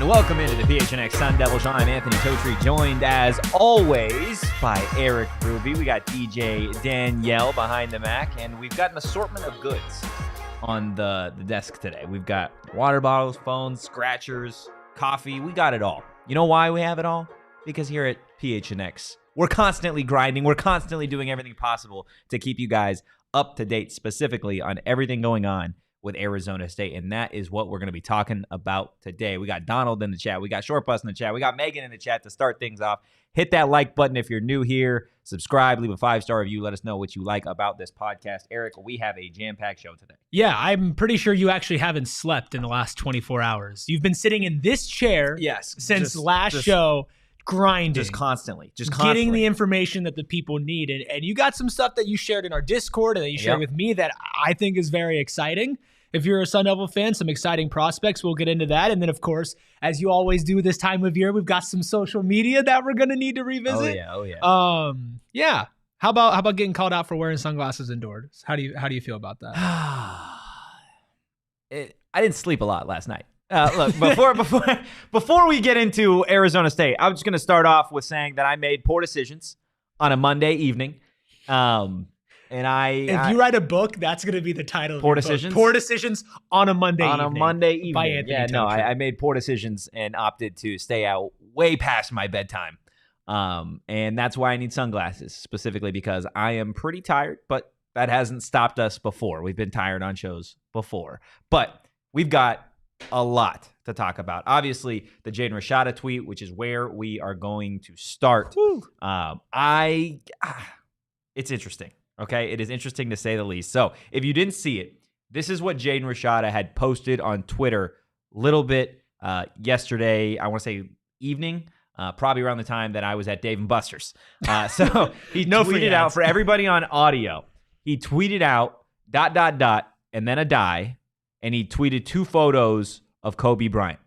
Welcome into the PHNX Sun Devils. I'm Anthony Totri, joined as always by Erik Ruby. We got DJ Danielle behind the Mac, and we've got an assortment of goods on the desk today. We've got water bottles, phones, scratchers, coffee. We got it all. You know why we have it all? Because here at PHNX, we're constantly grinding. We're constantly doing everything possible to keep you guys up to date, specifically on everything going on with Arizona State, and that is what we're going to be talking about today. We got Donald in the chat. We got Short Bus in the chat. We got Megan in the chat to start things off. Hit that like button if you're new here. Subscribe, leave a 5-star review. Let us know what you like about this podcast. Erik, we have a jam-packed show today. Yeah, I'm pretty sure you actually haven't slept in the last 24 hours. You've been sitting in this chair since last show, grinding. Just constantly. Getting the information that the people need. And you got some stuff that you shared in our Discord and that you shared with me that I think is very exciting. If you're a Sun Devil fan, some exciting prospects. We'll get into that. And then, of course, as you always do this time of year, we've got some social media that we're going to need to revisit. Oh, yeah. Yeah. How about getting called out for wearing sunglasses indoors? How do you feel about that? I didn't sleep a lot last night. Look, before we get into Arizona State, I'm just going to start off with saying that I made poor decisions on a Monday evening. If you write a book, that's going to be the title of Poor your Decisions? book. Poor Decisions on a Monday evening. On a Monday evening. By Anthony Totri. I made poor decisions and opted to stay out way past my bedtime. And that's why I need sunglasses, specifically because I am pretty tired, but that hasn't stopped us before. We've been tired on shows before. But we've got a lot to talk about. Obviously, the Jaden Rashada tweet, which is where we are going to start. It's interesting. Okay, it is interesting to say the least. So if you didn't see it, this is what Jaden Rashada had posted on Twitter a little bit yesterday, I want to say evening, probably around the time that I was at Dave & Buster's. So he tweeted out for everybody on audio. He tweeted out ... and then a die, and he tweeted 2 photos of Kobe Bryant.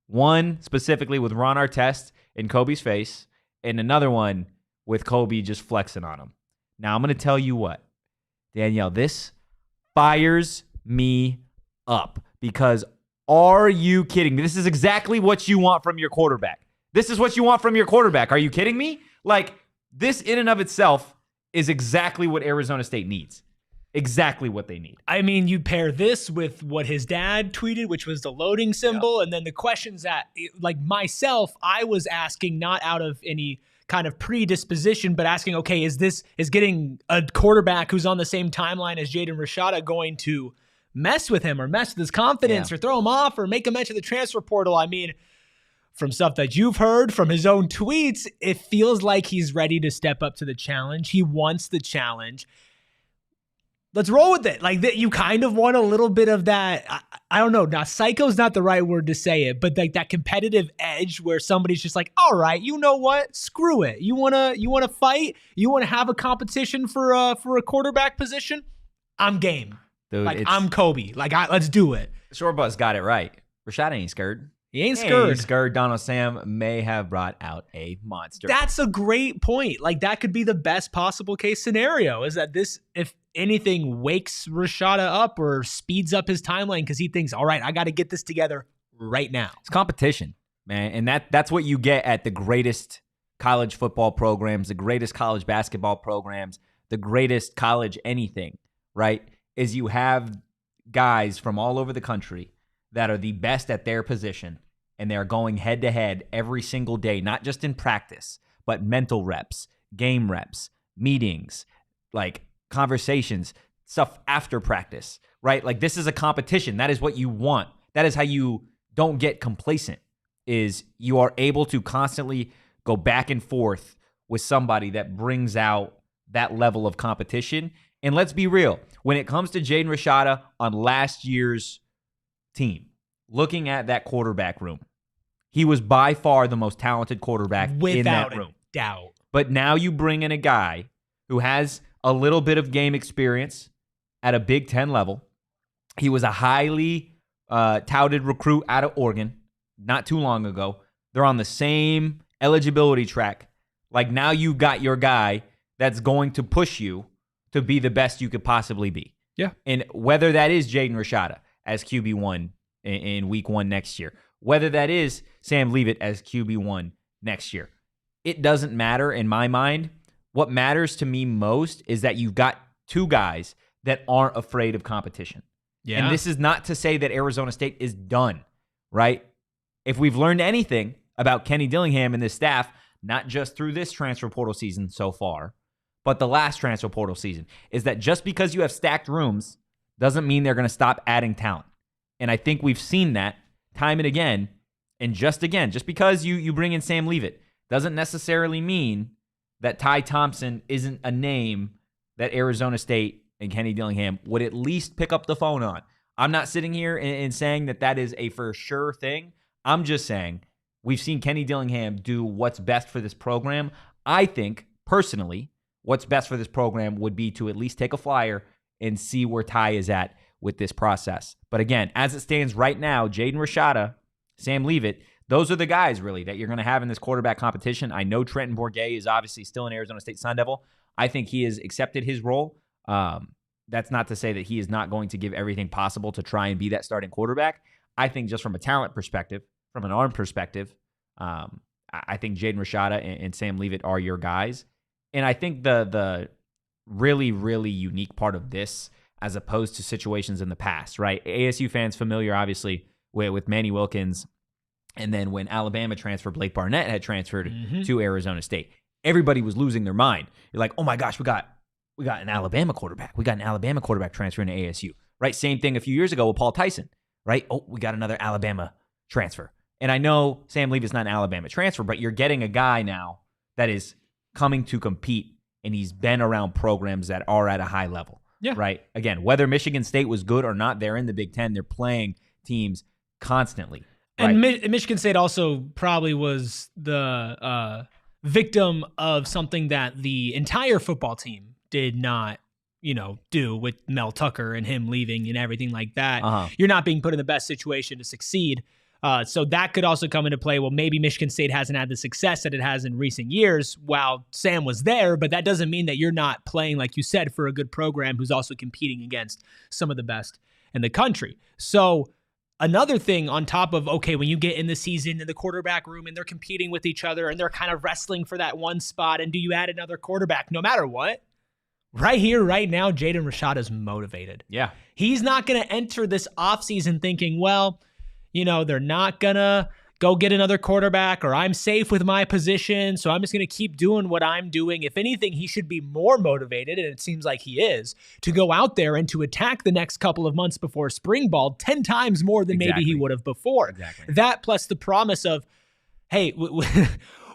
One specifically with Ron Artest in Kobe's face, and another one with Kobe just flexing on him. Now, I'm going to tell you what, Danielle, this fires me up because are you kidding me? This is exactly what you want from your quarterback. This is what you want from your quarterback. Are you kidding me? Like, this in and of itself is exactly what Arizona State needs. Exactly what they need. I mean, you pair this with what his dad tweeted, which was the loading symbol, and then the questions that, like myself, I was asking not out of any kind of predisposition, but asking, okay, is getting a quarterback who's on the same timeline as Jaden Rashada going to mess with him or mess with his confidence or throw him off or make him enter the transfer portal? I mean, from stuff that you've heard from his own tweets, it feels like he's ready to step up to the challenge. He wants the challenge. Let's roll with it. Like that, you kind of want a little bit of that. I don't know. Now, psycho's not the right word to say it, but like that competitive edge where somebody's just like, all right, you know what? Screw it. You wanna fight? You wanna have a competition for a quarterback position? I'm game. Dude, like I'm Kobe. Like let's do it. Short Bus got it right. Rashada ain't scared. He ain't scared. Scared. Donald Sam may have brought out a monster. That's a great point. Like that could be the best possible case scenario. Is that this, if anything, wakes Rashada up or speeds up his timeline because he thinks, all right, I got to get this together right now. It's competition, man. And that's what you get at the greatest college football programs, the greatest college basketball programs, the greatest college anything, right? Is you have guys from all over the country that are the best at their position, and they're going head-to-head every single day, not just in practice, but mental reps, game reps, meetings, like conversations, stuff after practice, right? Like this is a competition. That is what you want. That is how you don't get complacent, is you are able to constantly go back and forth with somebody that brings out that level of competition. And let's be real. When it comes to Jaden Rashada on last year's team, looking at that quarterback room, he was by far the most talented quarterback in that room. Without a doubt. But now you bring in a guy who has a little bit of game experience at a Big Ten level. He was a highly touted recruit out of Oregon not too long ago. They're on the same eligibility track. Like, now you got your guy that's going to push you to be the best you could possibly be. Yeah. And whether that is Jaden Rashada as QB1 in week 1 next year, whether that is Sam Leavitt as QB1 next year, it doesn't matter in my mind. What matters to me most is that you've got two guys that aren't afraid of competition. Yeah. And this is not to say that Arizona State is done, right? If we've learned anything about Kenny Dillingham and this staff, not just through this transfer portal season so far, but the last transfer portal season, is that just because you have stacked rooms doesn't mean they're going to stop adding talent. And I think we've seen that time and again. And just because you bring in Sam Leavitt doesn't necessarily mean that Ty Thompson isn't a name that Arizona State and Kenny Dillingham would at least pick up the phone on. I'm not sitting here and saying that is a for sure thing. I'm just saying we've seen Kenny Dillingham do what's best for this program. I think, personally, what's best for this program would be to at least take a flyer and see where Ty is at with this process. But again, as it stands right now, Jaden Rashada, Sam Leavitt, those are the guys, really, that you're going to have in this quarterback competition. I know Trenton Bourguet is obviously still an Arizona State Sun Devil. I think he has accepted his role. That's not to say that he is not going to give everything possible to try and be that starting quarterback. I think just from a talent perspective, from an arm perspective, I think Jaden Rashada and Sam Leavitt are your guys. And I think the really, really unique part of this, as opposed to situations in the past, right? ASU fans familiar, obviously, with Manny Wilkins. And then when Alabama transferred, Blake Barnett had transferred to Arizona State. Everybody was losing their mind. You're like, oh my gosh, we got an Alabama quarterback. We got an Alabama quarterback transferring to ASU, right? Same thing a few years ago with Paul Tyson, right? Oh, we got another Alabama transfer. And I know Sam Leavitt's not an Alabama transfer, but you're getting a guy now that is coming to compete, and he's been around programs that are at a high level, right? Again, whether Michigan State was good or not, they're in the Big Ten. They're playing teams constantly. And Michigan State also probably was the victim of something that the entire football team did not, do, with Mel Tucker and him leaving and everything like that. You're not being put in the best situation to succeed. So that could also come into play. Well, maybe Michigan State hasn't had the success that it has in recent years while Sam was there, but that doesn't mean that you're not playing, like you said, for a good program who's also competing against some of the best in the country. So another thing on top of, okay, when you get in the season in the quarterback room and they're competing with each other and they're kind of wrestling for that one spot, and do you add another quarterback no matter what? Right here, right now, Jaden Rashada is motivated. Yeah. He's not going to enter this offseason thinking, well, they're not going to go get another quarterback, or I'm safe with my position, so I'm just going to keep doing what I'm doing. If anything, he should be more motivated, and it seems like he is, to go out there and to attack the next couple of months before spring ball 10 times more than maybe he would have before. Exactly. That plus the promise of, hey,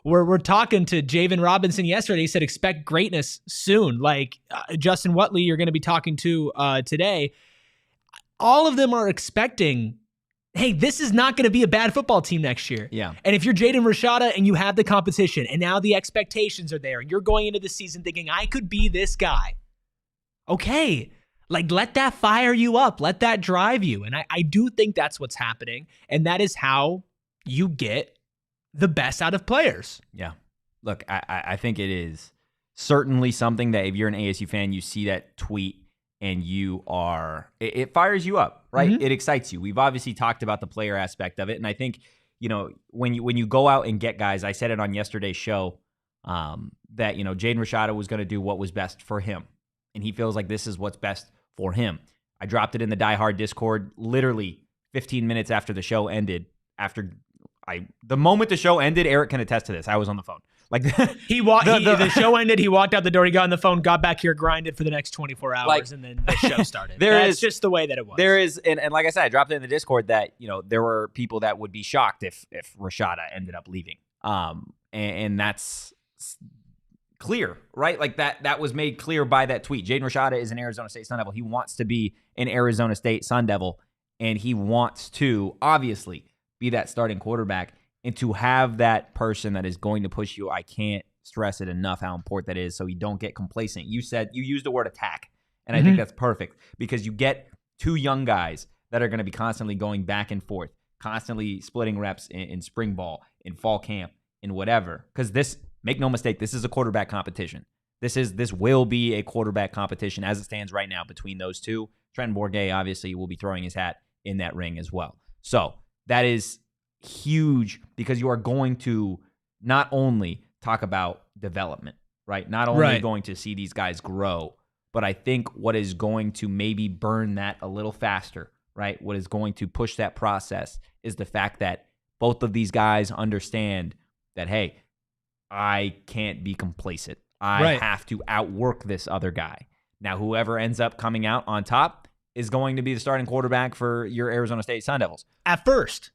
we're talking to Javen Robinson yesterday. He said, expect greatness soon. Like Justin Wodtly, you're going to be talking to today. All of them are expecting, hey, this is not going to be a bad football team next year. Yeah. And if you're Jaden Rashada and you have the competition and now the expectations are there and you're going into the season thinking, I could be this guy. Okay. Like, let that fire you up. Let that drive you. And I do think that's what's happening. And that is how you get the best out of players. Yeah. Look, I think it is certainly something that if you're an ASU fan, you see that tweet and it fires you up, right? It excites you. We've obviously talked about the player aspect of it. And I think, when you go out and get guys, I said it on yesterday's show, that, Jaden Rashada was going to do what was best for him. And he feels like this is what's best for him. I dropped it in the Die Hard Discord literally 15 minutes after the show ended. The moment the show ended, Erik can attest to this. I was on the phone. Like the show ended. He walked out the door. He got on the phone, got back here, grinded for the next 24 hours, and then the show started. That's just the way that it was. There is, and like I said, I dropped it in the Discord that there were people that would be shocked if Rashada ended up leaving. And that's clear, right? Like that was made clear by that tweet. Jaden Rashada is an Arizona State Sun Devil. He wants to be an Arizona State Sun Devil, and he wants to obviously be that starting quarterback and to have that person that is going to push you. I can't stress it enough how important that is so you don't get complacent. You used the word attack, and I think that's perfect because you get two young guys that are going to be constantly going back and forth, constantly splitting reps in spring ball, in fall camp, in whatever. Because this, make no mistake, this is a quarterback competition. This will be a quarterback competition as it stands right now between those two. Trent Bourget obviously will be throwing his hat in that ring as well. So that is huge because you are going to not only talk about development, right? Not only going to see these guys grow, but I think what is going to maybe burn that a little faster, right? What is going to push that process is the fact that both of these guys understand that, hey, I can't be complacent. I have to outwork this other guy. Now, whoever ends up coming out on top is going to be the starting quarterback for your Arizona State Sun Devils. At first.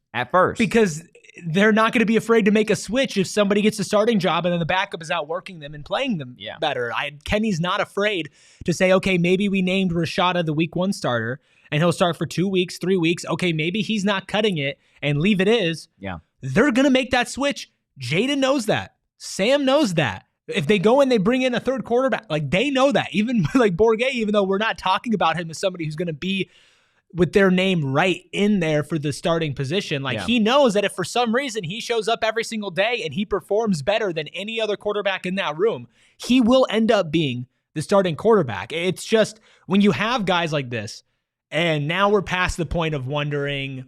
Because they're not going to be afraid to make a switch if somebody gets a starting job and then the backup is outworking them and playing them better. Kenny's not afraid to say, okay, maybe we named Rashada the week 1 starter and he'll start for 2 weeks, 3 weeks. Okay, maybe he's not cutting it and leave it is. Yeah. They're going to make that switch. Jaden knows that. Sam knows that. If they go and they bring in a third quarterback, like they know that. Even like Bourget, even though we're not talking about him as somebody who's going to be with their name right in there for the starting position. Like he knows that if for some reason he shows up every single day and he performs better than any other quarterback in that room, he will end up being the starting quarterback. It's just when you have guys like this, and now we're past the point of wondering,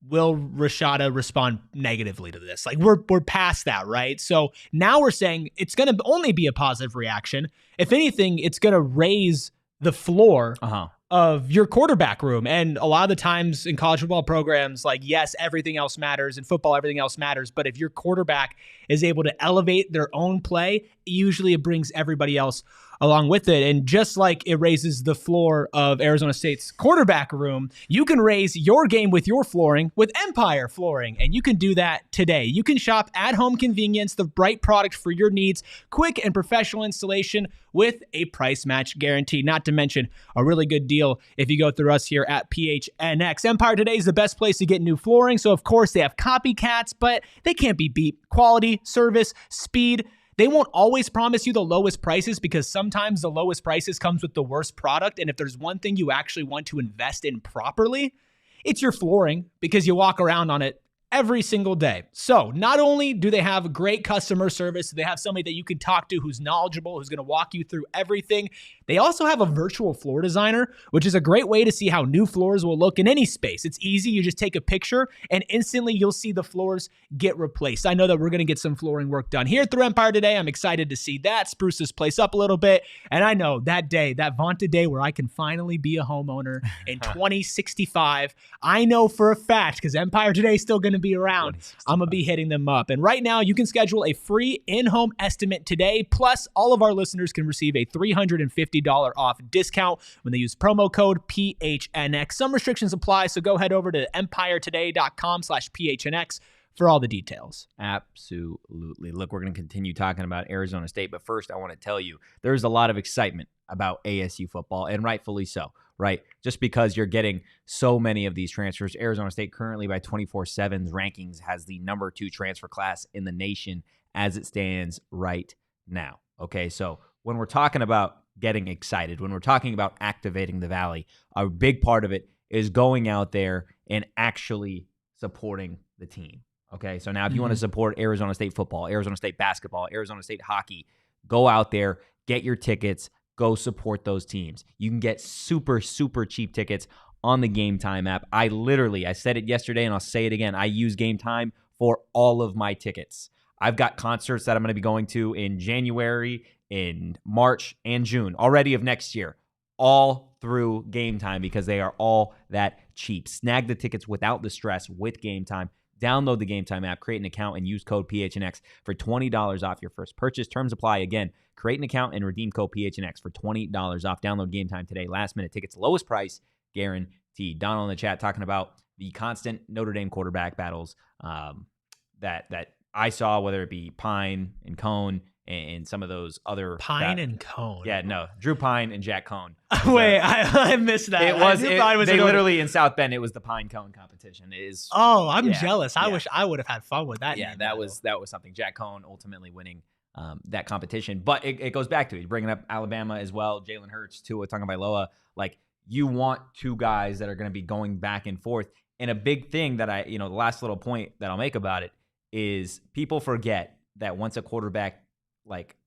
will Rashada respond negatively to this? Like we're past that, right? So now we're saying it's going to only be a positive reaction. If anything, it's going to raise the floor of your quarterback room. And a lot of the times in college football programs, like, yes, everything else matters. In football, everything else matters. But if your quarterback is able to elevate their own play, usually it brings everybody else along with it. And just like it raises the floor of Arizona State's quarterback room, you can raise your game with your flooring with Empire Flooring. And you can do that today. You can shop at home convenience, the right product for your needs, quick and professional installation with a price match guarantee. Not to mention a really good deal if you go through us here at PHNX. Empire Today is the best place to get new flooring. So of course they have copycats, but they can't be beat. Quality, service, speed. They won't always promise you the lowest prices because sometimes the lowest prices comes with the worst product. And if there's one thing you actually want to invest in properly, it's your flooring because you walk around on it every single day. So not only do they have great customer service, they have somebody that you can talk to who's knowledgeable, who's going to walk you through everything. They also have a virtual floor designer, which is a great way to see how new floors will look in any space. It's easy. You just take a picture and instantly you'll see the floors get replaced. I know that we're going to get some flooring work done here through Empire today. I'm excited to see that, spruce this place up a little bit. And I know that day, that vaunted day where I can finally be a homeowner in 2065, I know for a fact, because Empire today is still going to be around, I'm going to be hitting them up. And right now, you can schedule a free in-home estimate today. Plus, all of our listeners can receive a $350 off discount when they use promo code PHNX. Some restrictions apply, so go head over to empiretoday.com/PHNX for all the details. Absolutely. Look, we're going to continue talking about Arizona State, but first I want to tell you there's a lot of excitement about ASU football, and rightfully so, right? Just because you're getting so many of these transfers. Arizona State currently by 24/7's rankings has the number 2 transfer class in the nation as it stands right now. Okay, so when we're talking about getting excited, when we're talking about activating the Valley, a big part of it is going out there and actually supporting the team. Okay, so now if you want to support Arizona State football, Arizona State basketball, Arizona State hockey, go out there, get your tickets, go support those teams. You can get super, super cheap tickets on the Game Time app. I said it yesterday and I'll say it again. I use Game Time for all of my tickets. I've got concerts that I'm going to be going to in January, in March, and June already of next year, all through Game Time because they are all that cheap. Snag the tickets without the stress with Game Time. Download the Game Time app, create an account, and use code PHNX for $20 off your first purchase. Terms apply. Again, create an account and redeem code PHNX for $20 off. Download Game Time today. Last minute tickets, lowest price guaranteed. Donald in the chat talking about the constant Notre Dame quarterback battles that I saw, whether it be Pine and Cone and some of those other Pine and Cone. Yeah, no, Drew Pine and Jack Cone. Wait, I missed that. It was. They literally in South Bend. It was the Pine Cone competition. It is. Oh, I'm jealous. I wish I would have had fun with that. Yeah, that was something. Jack Cone ultimately winning that competition, but it goes back to it. Bringing up Alabama as well. Jalen Hurts, Tua Tagovailoa. Like, you want two guys that are going to be going back and forth. And a big thing that the last little point that I'll make about it is people forget that once a quarterback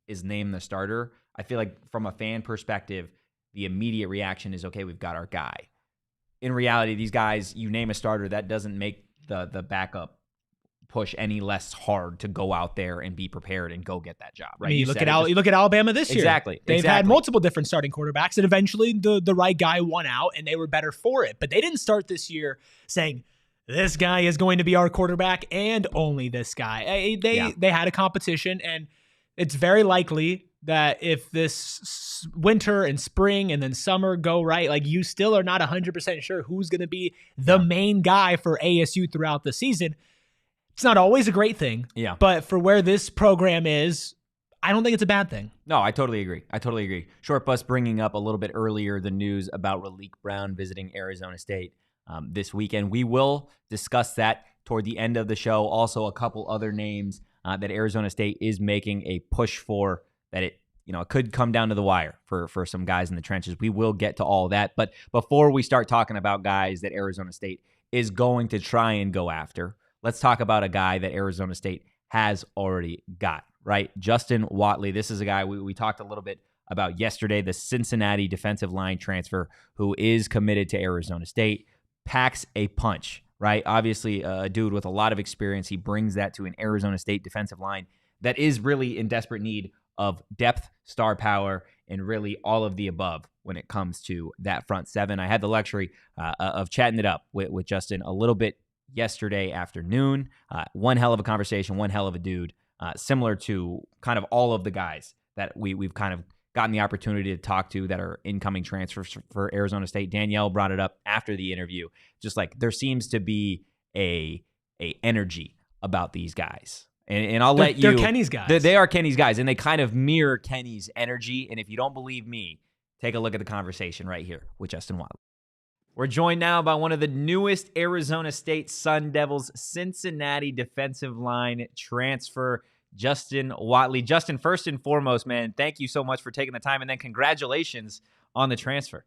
is named the starter, I feel like from a fan perspective, the immediate reaction is, okay, we've got our guy. In reality, these guys, you name a starter, that doesn't make the backup push any less hard to go out there and be prepared and go get that job. Right? I mean, you look at Alabama this year. Exactly. They've had multiple different starting quarterbacks, and eventually the right guy won out, and they were better for it. But they didn't start this year saying, this guy is going to be our quarterback and only this guy. They had a competition, and it's very likely that if this winter and spring and then summer go right, like, you still are not 100% sure who's going to be the main guy for ASU throughout the season. It's not always a great thing. Yeah. But for where this program is, I don't think it's a bad thing. No, I totally agree. Short Bus bringing up a little bit earlier the news about Raleek Brown visiting Arizona State this weekend. We will discuss that toward the end of the show. Also, a couple other names that Arizona State is making a push for, that it could come down to the wire for some guys in the trenches. We will get to all that. But before we start talking about guys that Arizona State is going to try and go after, let's talk about a guy that Arizona State has already got, right? Justin Wodtly. This is a guy we talked a little bit about yesterday, the Cincinnati defensive line transfer who is committed to Arizona State. Packs a punch, right? Obviously, a dude with a lot of experience. He brings that to an Arizona State defensive line that is really in desperate need of depth, star power, and really all of the above when it comes to that front seven. I had the luxury of chatting it up with Justin a little bit yesterday afternoon. One hell of a conversation, one hell of a dude, similar to kind of all of the guys that we've kind of gotten the opportunity to talk to that are incoming transfers for Arizona State. Danielle brought it up after the interview. Just like, there seems to be a energy about these guys. And they're Kenny's guys. They are Kenny's guys, and they kind of mirror Kenny's energy. And if you don't believe me, take a look at the conversation right here with Justin Wodtly. We're joined now by one of the newest Arizona State Sun Devils, Cincinnati defensive line transfer, Justin Wodtly. Justin, first and foremost, man, thank you so much for taking the time, and then congratulations on the transfer.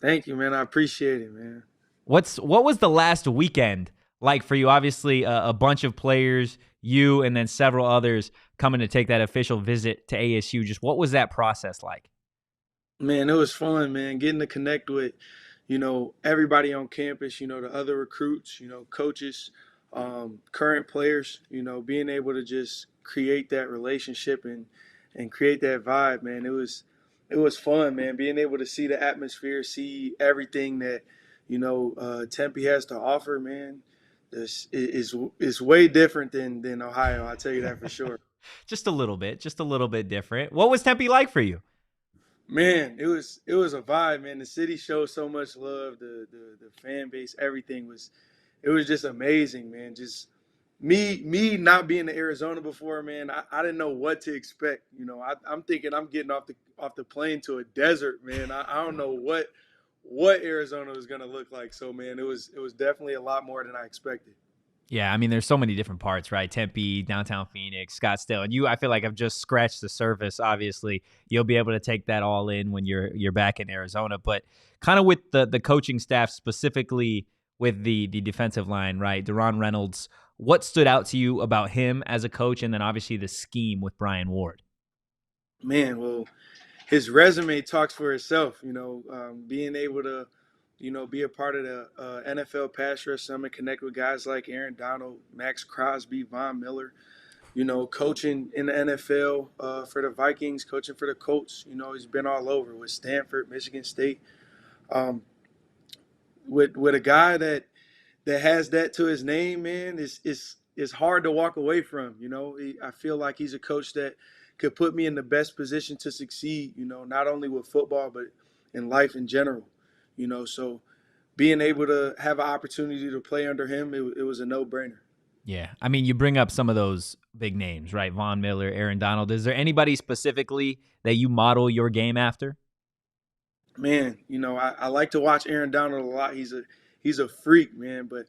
Thank you, man. I appreciate it, man. What was the last weekend like for you? Obviously, a bunch of players, you and then several others coming to take that official visit to ASU. Just what was that process like? Man, it was fun, man. Getting to connect with, everybody on campus, the other recruits, coaches, current players, being able to just create that relationship and create that vibe, man. It was fun, man. Being able to see the atmosphere, see everything that, Tempe has to offer, man. This is way different than Ohio. I'll tell you that for sure. Just a little bit different. What was Tempe like for you? Man, it was a vibe, man. The city showed so much love. The fan base, everything was just amazing, man. Just me not being to Arizona before, man. I didn't know what to expect. I'm thinking I'm getting off the plane to a desert, man. I don't know what Arizona was gonna look like. So, man, it was definitely a lot more than I expected. Yeah, I mean, there's so many different parts, right? Tempe, downtown Phoenix, Scottsdale, and I feel like I've just scratched the surface. Obviously, you'll be able to take that all in when you're back in Arizona. But kind of with the coaching staff, specifically with the defensive line, right? Deron Reynolds, what stood out to you about him as a coach, and then obviously the scheme with Brian Ward? Man, well, his resume talks for itself. Being able to be a part of the NFL pass rush summit, connect with guys like Aaron Donald, Max Crosby, Von Miller, coaching in the NFL for the Vikings, coaching for the Colts. He's been all over with Stanford, Michigan State. With a guy that has that to his name, man, it's hard to walk away from. I feel like he's a coach that could put me in the best position to succeed, not only with football, but in life in general. So being able to have an opportunity to play under him, it was a no-brainer. Yeah. I mean, you bring up some of those big names, right? Von Miller, Aaron Donald. Is there anybody specifically that you model your game after? Man, I like to watch Aaron Donald a lot. He's a freak, man. But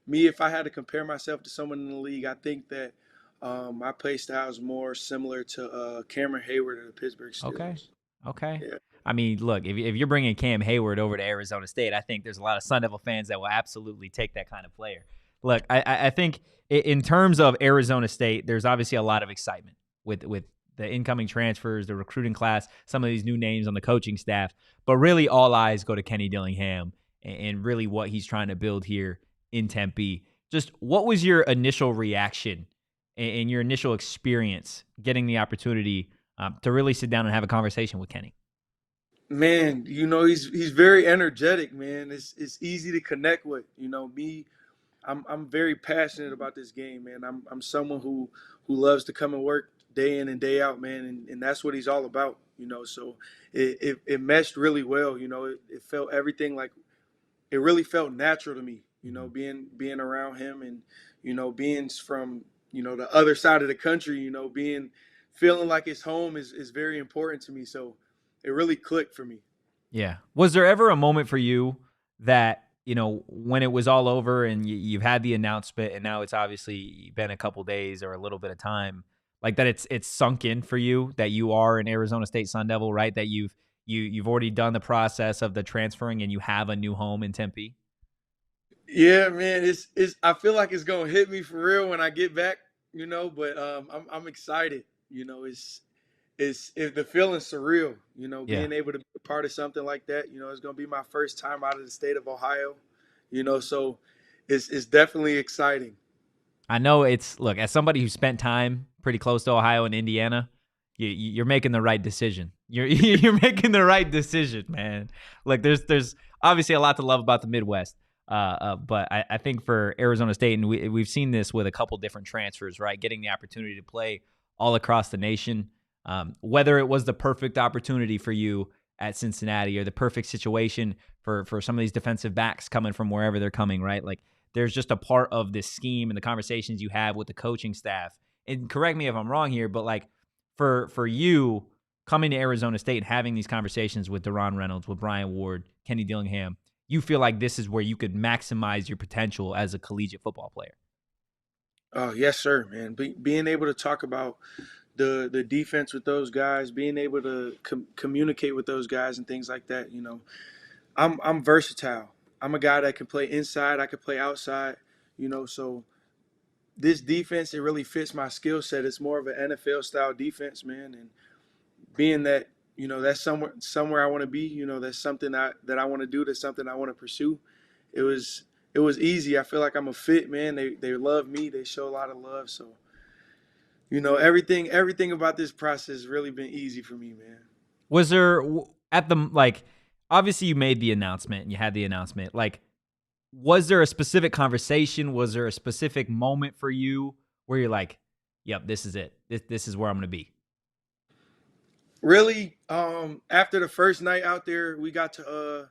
me, if I had to compare myself to someone in the league, I think that my play style is more similar to Cameron Hayward of the Pittsburgh Steelers. Okay. Yeah. I mean, look, if you're bringing Cam Hayward over to Arizona State, I think there's a lot of Sun Devil fans that will absolutely take that kind of player. Look, I think in terms of Arizona State, there's obviously a lot of excitement with the incoming transfers, the recruiting class, some of these new names on the coaching staff. But really, all eyes go to Kenny Dillingham and really what he's trying to build here in Tempe. Just what was your initial reaction and your initial experience getting the opportunity to really sit down and have a conversation with Kenny? Man, he's very energetic, man. It's easy to connect with. Me, I'm very passionate about this game, man. I'm someone who loves to come and work day in and day out, man, and that's what he's all about. So it meshed really well. It felt everything like it really felt natural to me. Being around him and being from the other side of the country. Feeling like it's home is very important to me. So it really clicked for me. Yeah. Was there ever a moment for you that, when it was all over and you've had the announcement and now it's obviously been a couple days or a little bit of time, like that it's sunk in for you that you are an Arizona State Sun Devil, right? That you've already done the process of the transferring and you have a new home in Tempe? Yeah, man. It's I feel like it's gonna hit me for real when I get back, but I'm excited. It's the feeling's surreal, being able to be a part of something like that. It's gonna be my first time out of the state of Ohio, so it's definitely exciting. I know look, as somebody who spent time pretty close to Ohio and Indiana, you're making the right decision. You're making the right decision, man. Like there's obviously a lot to love about the Midwest. But I think for Arizona State, and we've seen this with a couple different transfers, right? Getting the opportunity to play all across the nation. Whether it was the perfect opportunity for you at Cincinnati or the perfect situation for some of these defensive backs coming from wherever they're coming, right? Like there's just a part of this scheme and the conversations you have with the coaching staff. And correct me if I'm wrong here, but like for you coming to Arizona State and having these conversations with Deron Reynolds, with Brian Ward, Kenny Dillingham, you feel like this is where you could maximize your potential as a collegiate football player. Oh, yes, sir, man. Being able to talk about the defense with those guys, being able to communicate with those guys and things like that, I'm versatile. I'm a guy that can play inside, I can play outside, so this defense, it really fits my skill set. It's more of an NFL style defense, man, and being that, that's somewhere I want to be, that's something that I want to do, that's something I want to pursue. It was easy. I feel like I'm a fit, man. They love me. They show a lot of love. So, everything about this process has really been easy for me, man. Was there obviously you made the announcement and you had the announcement, like, was there a specific conversation? Was there a specific moment for you where you're like, yep, this is it. This is where I'm going to be? Really, after the first night out there, we got to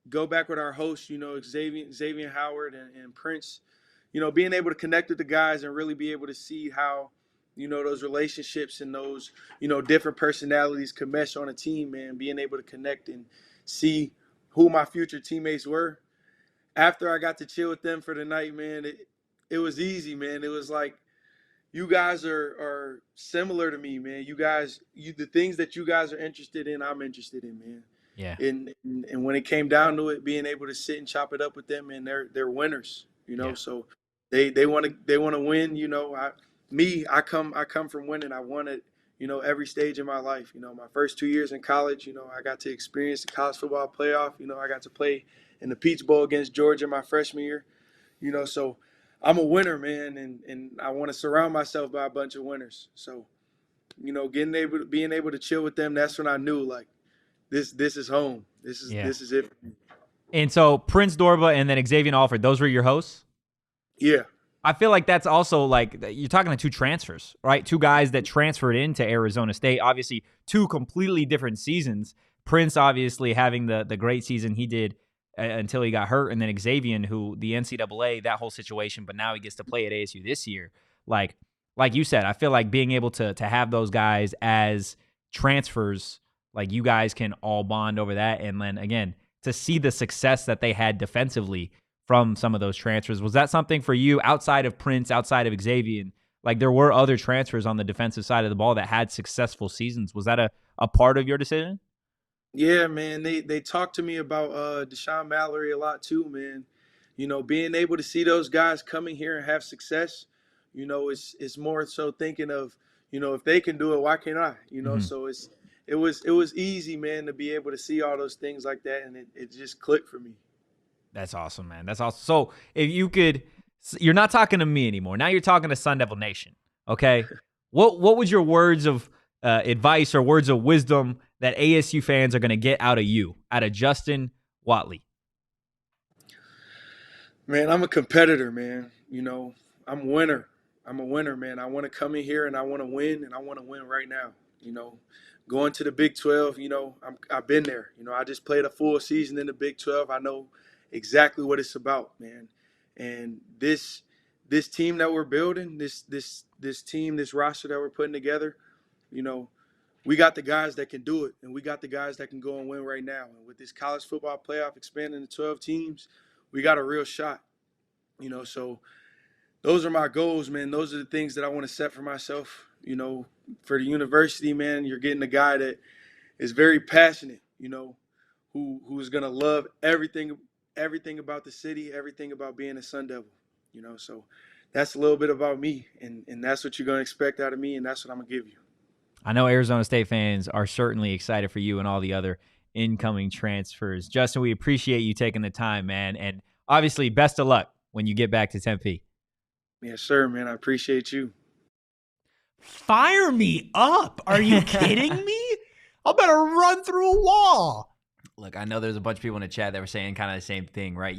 go back with our hosts, Savion Howard and Prince, being able to connect with the guys and really be able to see how, those relationships and those, different personalities could mesh on a team, man, being able to connect and see who my future teammates were. After I got to chill with them for the night, man, it was easy, man. It was like, you guys are similar to me, man. The things that you guys are interested in, I'm interested in, man. Yeah. And when it came down to it, being able to sit and chop it up with them, and they're winners, Yeah. So they want to win, I come from winning. I won it, every stage of my life. My first 2 years in college, I got to experience the college football playoff. I got to play in the Peach Bowl against Georgia my freshman year, so I'm a winner, man, and I want to surround myself by a bunch of winners. So, being able to chill with them, that's when I knew, like, this is home. This is it. And so Prince Dorba and then Xavier Alford, those were your hosts? Yeah. I feel like that's also like you're talking to two transfers, right? Two guys that transferred into Arizona State, obviously two completely different seasons. Prince obviously having the great season he did until he got hurt, and then Savion, who the NCAA, that whole situation, but now he gets to play at ASU this year. Like you said, I feel like being able to have those guys as transfers, like you guys can all bond over that. And then again, to see the success that they had defensively from some of those transfers, was that something for you outside of Prince, outside of Savion? Like there were other transfers on the defensive side of the ball that had successful seasons. Was that a part of your decision? Yeah, man. They talked to me about Deshaun Mallory a lot too, man. You know, being able to see those guys coming here and have success, you know, it's more so thinking of, you know, if they can do it, why can't I? You know, so it was easy, man, to be able to see all those things like that, and it just clicked for me. That's awesome, man. That's awesome. So if you could, you're not talking to me anymore. Now you're talking to Sun Devil Nation. Okay. What was your words of advice or words of wisdom that ASU fans are going to get out of Justin Wodtly? Man, I'm a competitor, man. You know, I'm a winner, man. I want to come in here and I want to win, and I want to win right now. You know, going to the Big 12, you know, I've been there. You know, I just played a full season in the Big 12. I know exactly what it's about, man. And this team that we're building, this team, this roster that we're putting together, you know, we got the guys that can do it, and we got the guys that can go and win right now. And with this college football playoff expanding to 12 teams, we got a real shot. You know, so those are my goals, man. Those are the things that I want to set for myself. You know, for the university, man, you're getting a guy that is very passionate, you know, who's going to love everything about the city, everything about being a Sun Devil, you know. So that's a little bit about me, and that's what you're going to expect out of me, and that's what I'm going to give you. I know Arizona State fans are certainly excited for you and all the other incoming transfers. Justin, we appreciate you taking the time, man, and obviously best of luck when you get back to Tempe. Yes, sir, man. I appreciate you. Fire me up. Are you kidding me? I'm going to run through a wall. Look, I know there's a bunch of people in the chat that were saying kind of the same thing, right?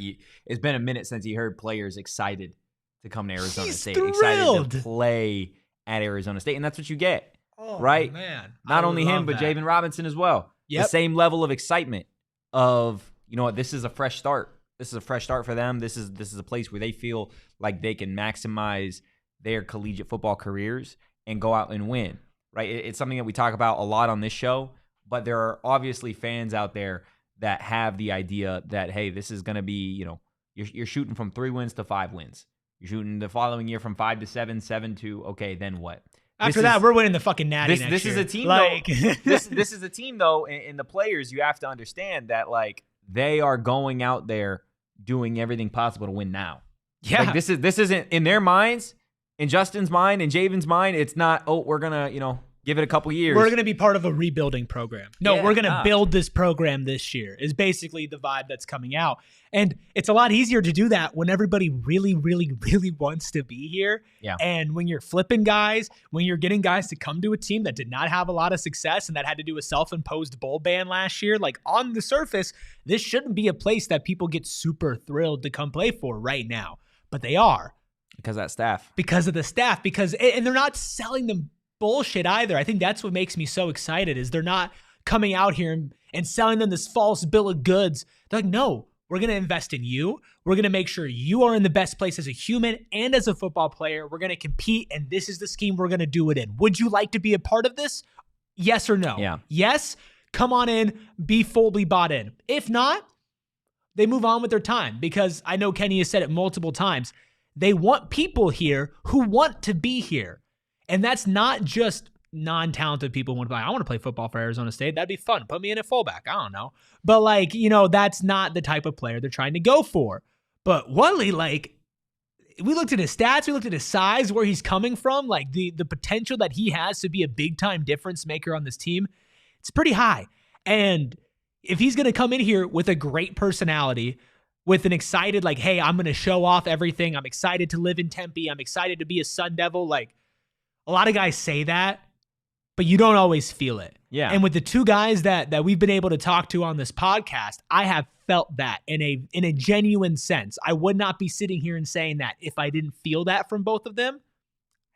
It's been a minute since you heard players excited to come to Arizona State, excited to play at Arizona State, and that's what you get, right? Man, not only him, but Javen Robinson as well. Yep. The same level of excitement of, you know what, this is a fresh start. This is a fresh start for them. This is a place where they feel like they can maximize their collegiate football careers and go out and win, right? It's something that we talk about a lot on this show, but there are obviously fans out there that have the idea that, hey, this is going to be, you know, you're shooting from 3 wins to 5 wins. You're shooting the following year from 5 to 7, 7 to, okay, then what? After that, we're winning the fucking Natty next year. This is a team, like... though. This is a team, though, and the players, you have to understand that, like, they are going out there doing everything possible to win now. Yeah. Like, this isn't, in their minds, in Justin's mind, in Javen's mind, it's not, oh, we're going to, you know, give it a couple years. We're going to be part of a rebuilding program. No, we're going to build this program this year is basically the vibe that's coming out. And it's a lot easier to do that when everybody really, really, really wants to be here. Yeah. And when you're flipping guys, when you're getting guys to come to a team that did not have a lot of success and that had to do a self-imposed bowl ban last year, like on the surface, this shouldn't be a place that people get super thrilled to come play for right now. But they are. Because of that staff. Because of the staff. And they're not selling them bullshit either. I think that's what makes me so excited is they're not coming out here and selling them this false bill of goods. They're like, no, we're going to invest in you. We're going to make sure you are in the best place as a human and as a football player. We're going to compete, and this is the scheme we're going to do it in. Would you like to be a part of this? Yes or no? Yeah. Yes? Come on in. Be fully bought in. If not, they move on with their time because I know Kenny has said it multiple times. They want people here who want to be here. And that's not just non-talented people who want to play. I want to play football for Arizona State. That'd be fun. Put me in at fullback. I don't know. But, like, you know, that's not the type of player they're trying to go for. But Wodtly, like, we looked at his stats. We looked at his size, where he's coming from. Like, the potential that he has to be a big-time difference maker on this team, it's pretty high. And if he's going to come in here with a great personality, with an excited, like, hey, I'm going to show off everything. I'm excited to live in Tempe. I'm excited to be a Sun Devil. Like, a lot of guys say that, but you don't always feel it. Yeah. And with the two guys that we've been able to talk to on this podcast, I have felt that in a genuine sense. I would not be sitting here and saying that if I didn't feel that from both of them.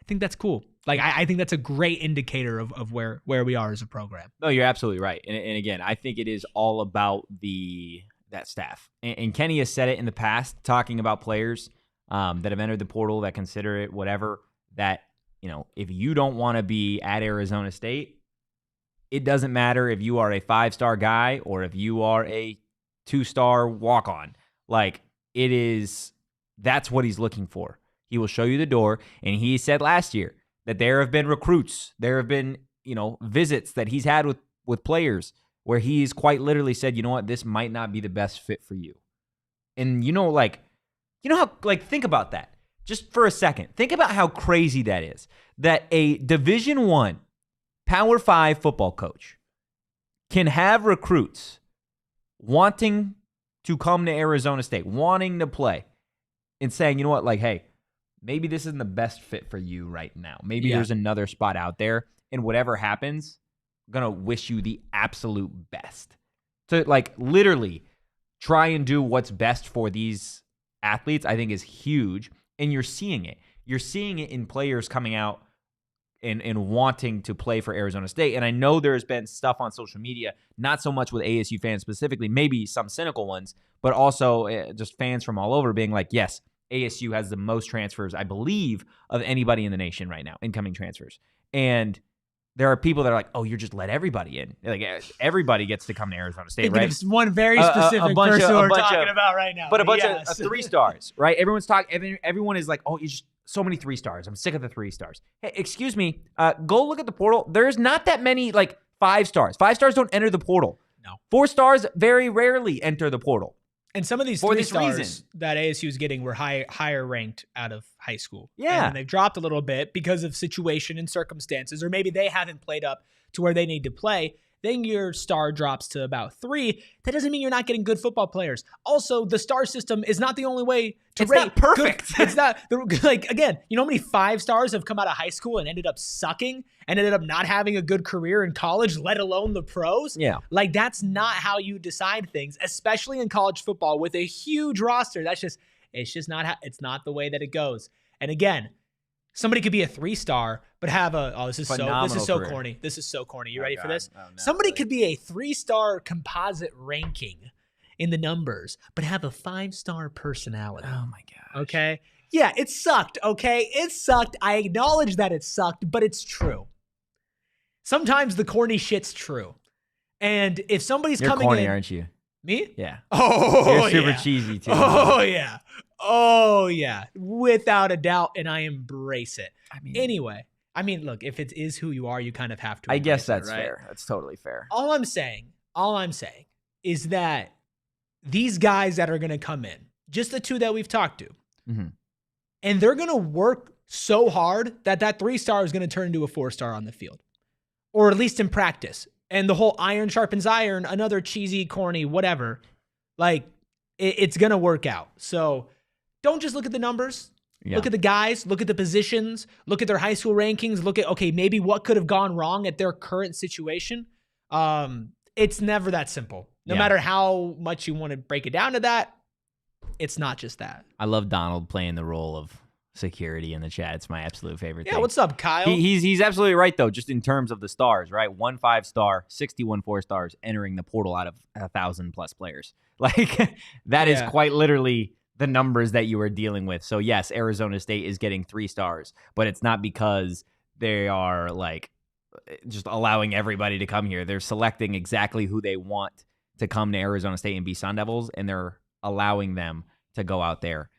I think that's cool. Like, I think that's a great indicator of where we are as a program. No, you're absolutely right. And again, I think it is all about the that staff. And Kenny has said it in the past, talking about players that have entered the portal, that consider it whatever, that, if you don't want to be at Arizona State, it doesn't matter if you are a 5-star guy or if you are a 2-star walk-on. Like, that's what he's looking for. He will show you the door. And he said last year that there have been recruits, there have been, visits that he's had with players where he's quite literally said, you know what, this might not be the best fit for you. And think about that just for a second. Think about how crazy that is, that a Division I Power 5 football coach can have recruits wanting to come to Arizona State, wanting to play, and saying, you know what, hey, maybe this isn't the best fit for you right now. Maybe there's another spot out there, and whatever happens, I'm going to wish you the absolute best. To, literally try and do what's best for these athletes, I think is huge, and you're seeing it. You're seeing it in players coming out and wanting to play for Arizona State. And I know there's been stuff on social media, not so much with ASU fans specifically, maybe some cynical ones, but also just fans from all over being like, yes, ASU has the most transfers, I believe, of anybody in the nation right now, incoming transfers. And there are people that are like, oh, you're just let everybody in. Like, everybody gets to come to Arizona State, right? It's one very specific person we're talking about right now. But a bunch of 3-stars, right? Everyone's talking. Everyone is like, oh, you just so many 3-stars. I'm sick of the 3-stars. Hey, excuse me. Go look at the portal. There's not that many 5-stars. 5-stars don't enter the portal. No. 4-stars very rarely enter the portal. And some of these 3-stars that ASU is getting were higher ranked out of high school. Yeah. And they've dropped a little bit because of situation and circumstances, or maybe they haven't played up to where they need to play. Then your star drops to about 3. That doesn't mean you're not getting good football players. Also, the star system is not the only way to rate. It's not perfect. It's not, again, you know how many 5-stars have come out of high school and ended up sucking and ended up not having a good career in college, let alone the pros? Yeah. That's not how you decide things, especially in college football with a huge roster. It's just not the way that it goes. And again, somebody could be a 3-star, but have this is so career. corny. This is so corny. You ready for this? Oh, no, Somebody really. could be a 3-star composite ranking in the numbers, but have a 5-star personality. Oh my gosh. Okay. Yeah, it sucked. Okay. It sucked. I acknowledge that it sucked, but it's true. Sometimes the corny shit's true. And if somebody's You're coming corny, in, aren't you? me? Yeah. Oh, You're super yeah. cheesy too. Oh yeah. Oh yeah. Without a doubt, and I embrace it. Anyway, look, if it is who you are, you kind of have to. I guess embrace that's it, right? fair. That's totally fair. All I'm saying is that these guys that are going to come in, just the 2 that we've talked to, and they're going to work so hard that 3-star is going to turn into a 4-star on the field, or at least in practice. And the whole iron sharpens iron, another cheesy, corny, whatever, it's going to work out. So don't just look at the numbers. Yeah. Look at the guys, look at the positions, look at their high school rankings, look at, okay, maybe what could have gone wrong at their current situation. It's never that simple. No matter how much you want to break it down to that, it's not just that. I love Donald playing the role of security in the chat. It's my absolute favorite thing. Yeah, what's up, Kyle? He's absolutely right, though, just in terms of the stars, right? 1 5-star, 61 4-stars entering the portal out of 1,000+ players. That is quite literally the numbers that you are dealing with. So yes, Arizona State is getting 3 stars, but it's not because they are just allowing everybody to come here. They're selecting exactly who they want to come to Arizona State and be Sun Devils, and they're allowing them to go out there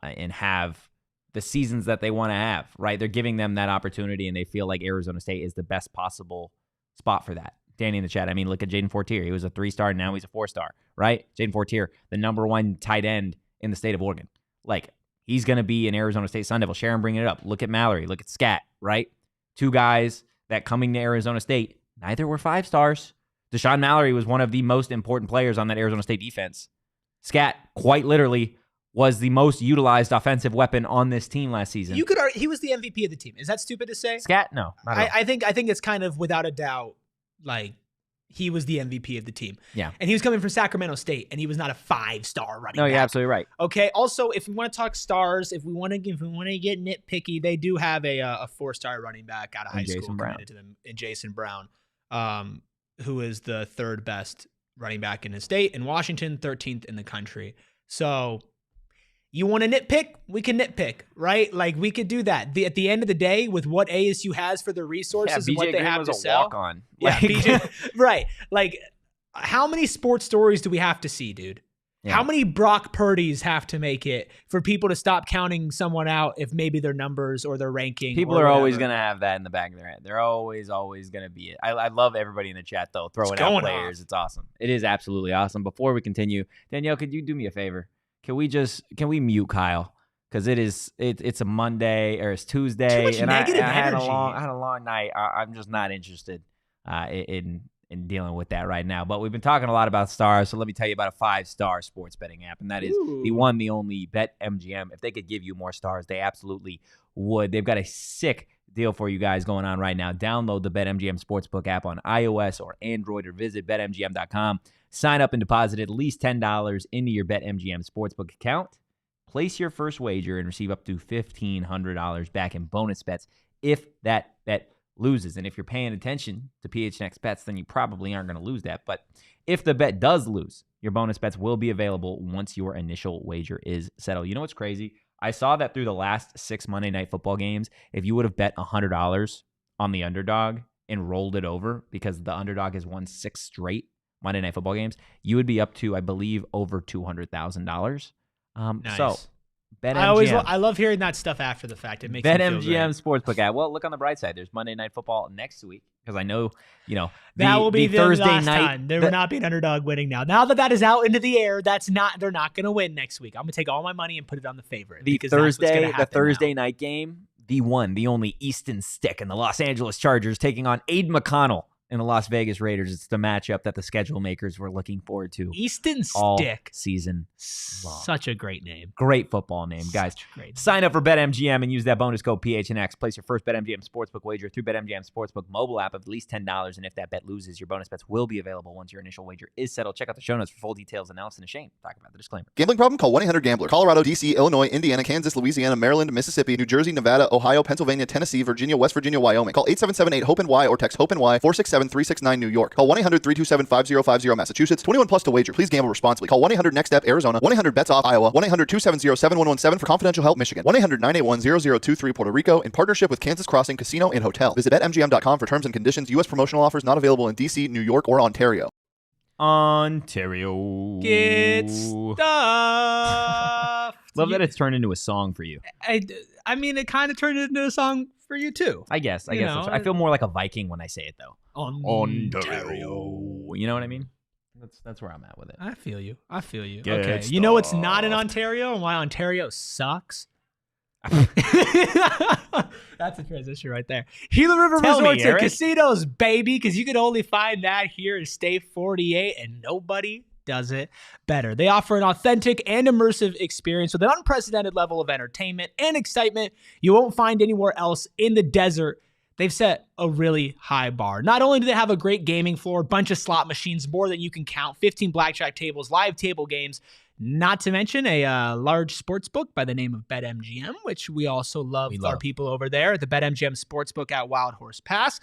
and have the seasons that they want to have, right? They're giving them that opportunity, and they feel like Arizona State is the best possible spot for that. Danny in the chat, look at Jaden Fortier. He was a 3-star, now he's a 4-star, right? Jaden Fortier, the number 1 tight end in the state of Oregon. He's going to be an Arizona State Sun Devil. Sharon bringing it up. Look at Mallory. Look at Scat, right? 2 guys that coming to Arizona State, neither were 5-stars. Deshaun Mallory was one of the most important players on that Arizona State defense. Scat, quite literally, was the most utilized offensive weapon on this team last season. You could argue he was the MVP of the team. Is that stupid to say? Scat? No. Not at all. I think it's kind of without a doubt, he was the MVP of the team. Yeah. And he was coming from Sacramento State, and he was not a 5-star running back. No, you're absolutely right. Okay. Also, if we want to talk stars, if we want to get nitpicky, they do have a 4-star running back out of high school committed to them in Jason Brown, who is the 3rd best running back in the state. In Washington, 13th in the country. So you want to nitpick? We can nitpick, right? Like, we could do that. At the end of the day, with what ASU has for their resources and what they have to sell. Walk-on. Yeah, BJ, right. Like, how many sports stories do we have to see, dude? Yeah. How many Brock Purdy's have to make it for people to stop counting someone out if maybe their numbers or their ranking? People are always going to have that in the back of their head. They're always going to be it. I love everybody in the chat, though, throwing out players. It's awesome. It is absolutely awesome. Before we continue, Danielle, could you do me a favor? Can we mute Kyle? Because it's a Monday or it's Tuesday. Too much negative I energy. I had a long night. I'm just not interested in dealing with that right now. But we've been talking a lot about stars, so let me tell you about a 5-star sports betting app, and that is the one, the only BetMGM. If they could give you more stars, they absolutely would. They've got a sick deal for you guys going on right now. Download the BetMGM Sportsbook app on iOS or Android, or visit BetMGM.com. Sign up and deposit at least $10 into your BetMGM Sportsbook account. Place your first wager and receive up to $1,500 back in bonus bets if that bet loses. And if you're paying attention to PHNX bets, then you probably aren't going to lose that. But if the bet does lose, your bonus bets will be available once your initial wager is settled. You know what's crazy? I saw that through the last 6 Monday Night Football games, if you would have bet $100 on the underdog and rolled it over, because the underdog has won 6 straight Monday Night Football games, you would be up to, I believe, over $200,000. Nice. So, BetMGM. I love hearing that stuff after the fact. It makes me feel BetMGM Sportsbook app. Well, look on the bright side. There's Monday Night Football next week, because I know, that will be the Thursday last night. Time. There will not be an underdog winning now. Now that is out into the air, they're not going to win next week. I'm going to take all my money and put it on the favorite. The Thursday night game, the one, the only Easton Stick and the Los Angeles Chargers taking on Aiden McConnell and the Las Vegas Raiders. It's the matchup that the schedule makers were looking forward to. Easton all Stick. Season long. Such a great name. Great football name, guys. Sign up for BetMGM and use that bonus code PHNX. Place your first BetMGM Sportsbook wager through BetMGM Sportsbook mobile app of at least $10. And if that bet loses, your bonus bets will be available once your initial wager is settled. Check out the show notes for full details. And Allison and Shane talk about the disclaimer. Gambling problem? Call 1-800-GAMBLER. Colorado, D.C., Illinois, Indiana, Kansas, Louisiana, Maryland, Mississippi, New Jersey, Nevada, Ohio, Pennsylvania, Tennessee, Virginia, West Virginia, Wyoming. Call 877-8-HOPE-NY or text HOPE-NY 467-369 New York. Call 1-800-327-5050 Massachusetts. 21 plus to wager. Please gamble responsibly. Call 1-800-NEXT-STEP Arizona. 1-800-BETS-OFF Iowa. 1-800-270-7117 for confidential help Michigan. 1-800-981-0023 Puerto Rico in partnership with Kansas Crossing Casino and Hotel. Visit BetMGM.com for terms and conditions. U.S. promotional offers not available in D.C., New York, or Ontario. Ontario. Get stuffed. Love that it's turned into a song for you. I mean, it kind of turned into a song for you too. I guess. I feel more like a Viking when I say it, though. Ontario. You know what I mean? That's where I'm at with it. I feel you. Get okay. stuffed. You know what's not in Ontario and why Ontario sucks? That's a transition right there. Gila River Resorts and Casinos, baby, because you can only find that here in State 48, and nobody does it better. They offer an authentic and immersive experience with an unprecedented level of entertainment and excitement you won't find anywhere else in the desert. They've set a really high bar. Not only do they have a great gaming floor, bunch of slot machines, more than you can count, 15 blackjack tables, live table games, not to mention a large sports book by the name of BetMGM, which we also love. Our people over there at the BetMGM Sportsbook at Wild Horse Pass.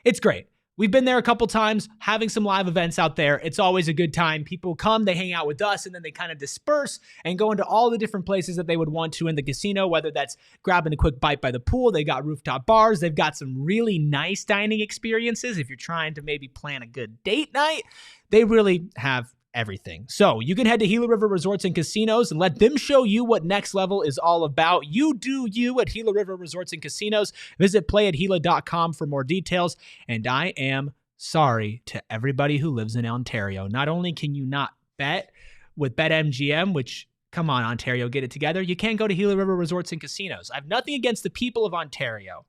It's great. We've been there a couple times, having some live events out there. It's always a good time. People come, they hang out with us, and then they kind of disperse and go into all the different places that they would want to in the casino, whether that's grabbing a quick bite by the pool. They got rooftop bars. They've got some really nice dining experiences. If you're trying to maybe plan a good date night, they really have everything. So you can head to Gila River Resorts and Casinos and let them show you what next level is all about. You do you at Gila River Resorts and Casinos. Visit playatgila.com for more details. And I am sorry to everybody who lives in Ontario. Not only can you not bet with BetMGM, which, come on, Ontario, get it together, you can't go to Gila River Resorts and Casinos. I have nothing against the people of Ontario,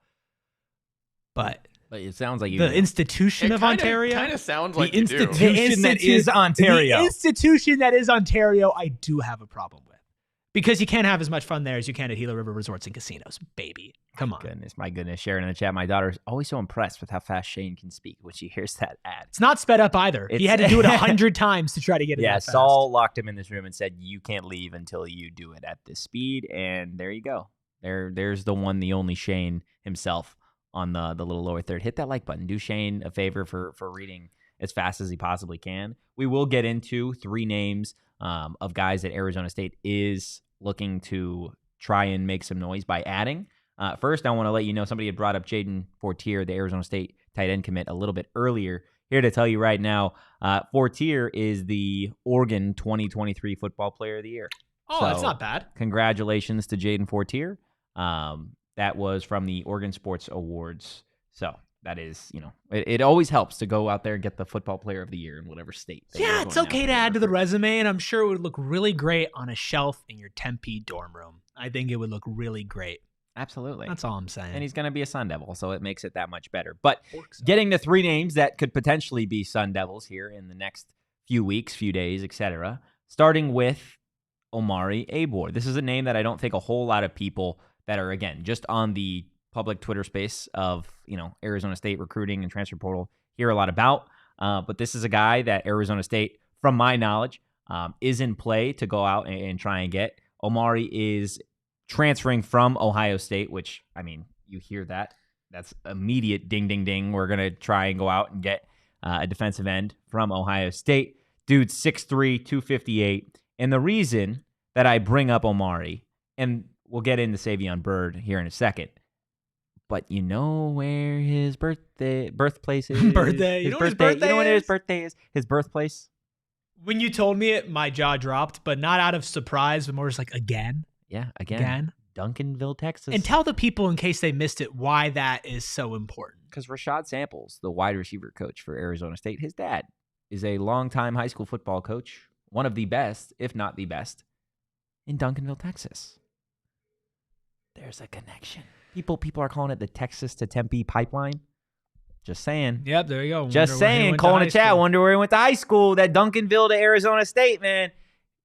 but it sounds like you. The institution of Ontario. Kind of sounds like the institution that is Ontario. The institution that is Ontario, I do have a problem with, because you can't have as much fun there as you can at Gila River Resorts and Casinos, baby. Come on. My goodness. Sharon in the chat. My daughter's always so impressed with how fast Shane can speak when she hears that ad. It's not sped up either. He had to do it 100 times to try to get it. Yeah, that fast. Saul locked him in this room and said, "You can't leave until you do it at this speed." And there you go. There's the one, the only Shane himself on the little lower third. Hit that like button. Do Shane a favor for reading as fast as he possibly can. We will get into 3 names of guys that Arizona State is looking to try and make some noise by adding. First, I want to let you know somebody had brought up Jaden Fortier, the Arizona State tight end commit, a little bit earlier. Here to tell you right now, Fortier is the Oregon 2023 Football Player of the Year. Oh, that's not bad. Congratulations to Jaden Fortier. That was from the Oregon Sports Awards. So that is, it always helps to go out there and get the Football Player of the Year in whatever state. Yeah, it's okay to add to the resume, and I'm sure it would look really great on a shelf in your Tempe dorm room. I think it would look really great. Absolutely. That's all I'm saying. And he's going to be a Sun Devil, so it makes it that much better. But getting to 3 names that could potentially be Sun Devils here in the next few weeks, few days, etc. Starting with Omari Abor. This is a name that I don't think a whole lot of people that are, again, just on the public Twitter space of, Arizona State recruiting and transfer portal hear a lot about. But this is a guy that Arizona State, from my knowledge, is in play to go out and try and get. Omari is transferring from Ohio State, which, you hear that. That's immediate ding, ding, ding. We're going to try and go out and get a defensive end from Ohio State. Dude's 6'3", 258. And the reason that I bring up Omari, and we'll get into Savion Byrd here in a second, but you know where his birthplace is? Birthday? His You know birthday. what his birthday You know when is? his birthday is? His birthplace? When you told me it, my jaw dropped, but not out of surprise, but more just like, again? Yeah, again. Duncanville, Texas. And tell the people, in case they missed it, why that is so important. Because Rashad Samples, the wide receiver coach for Arizona State, his dad is a longtime high school football coach, one of the best, if not the best, in Duncanville, Texas. There's a connection. People are calling it the Texas to Tempe pipeline. Just saying. Yep, there you go. Just saying. Calling a chat. Wonder where he went to high school. That Duncanville to Arizona State, man.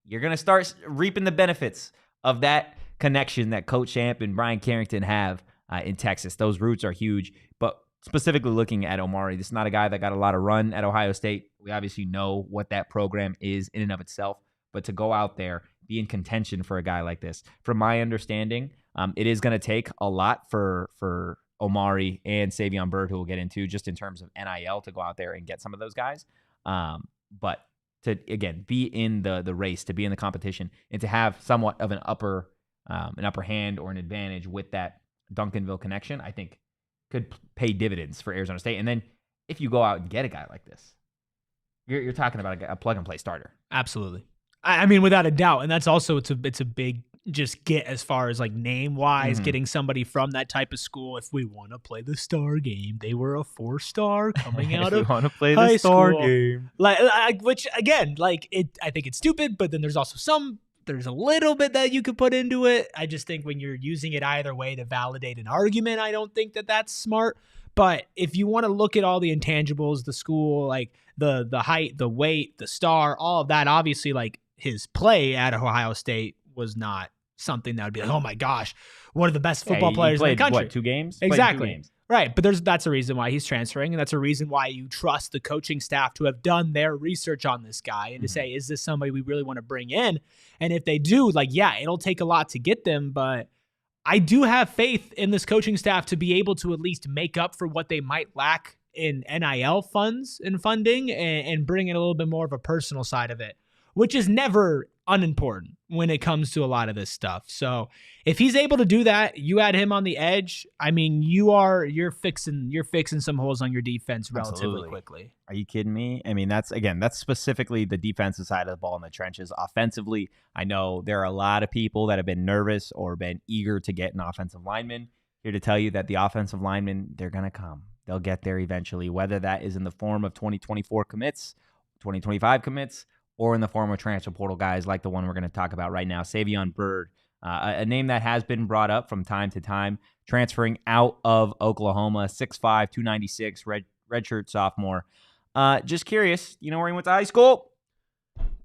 You're going to start reaping the benefits of that connection that Coach Champ and Brian Carrington have in Texas. Those roots are huge. But specifically looking at Omari, this is not a guy that got a lot of run at Ohio State. We obviously know what that program is in and of itself. But to go out there, be in contention for a guy like this, from my understanding, it is going to take a lot for Omari and Savion Byrd, who we'll get into, just in terms of NIL, to go out there and get some of those guys. But to, again, be in the race, to be in the competition, and to have somewhat of an upper hand or an advantage with that Duncanville connection, I think could pay dividends for Arizona State. And then if you go out and get a guy like this, you're talking about a plug-and-play starter. Absolutely. I mean, without a doubt. And that's also, it's a big just get as far as like name-wise, getting somebody from that type of school. If we want to play the star game, they were a 4-star coming out of want to play high the star school. game. Like, which, again, like, I think it's stupid, but then there's also there's a little bit that you could put into it. I just think when you're using it either way to validate an argument, I don't think that that's smart. But if you want to look at all the intangibles, the school, like the height, the weight, the star, all of that, obviously, like, his play at Ohio State was not something that would be like, oh my gosh, one of the best football players in the country. What, 2 games? Exactly. 2 games. Right. But that's a reason why he's transferring. And that's a reason why you trust the coaching staff to have done their research on this guy and to say, is this somebody we really want to bring in? And if they do, like, yeah, it'll take a lot to get them. But I do have faith in this coaching staff to be able to at least make up for what they might lack in NIL funds and funding and bring in a little bit more of a personal side of it, which is never unimportant when it comes to a lot of this stuff. So if he's able to do that, you add him on the edge. I mean, you're fixing some holes on your defense relatively quickly. Are you kidding me? I mean, that's specifically the defensive side of the ball in the trenches. Offensively, I know there are a lot of people that have been nervous or been eager to get an offensive lineman. Here to tell you that the offensive linemen, they're going to come. They'll get there eventually, whether that is in the form of 2024 commits, 2025 commits, or in the form of transfer portal guys like the one we're going to talk about right now, Savion Byrd, a name that has been brought up from time to time, transferring out of Oklahoma, 6'5", 296, redshirt sophomore. Just curious, you know where he went to high school?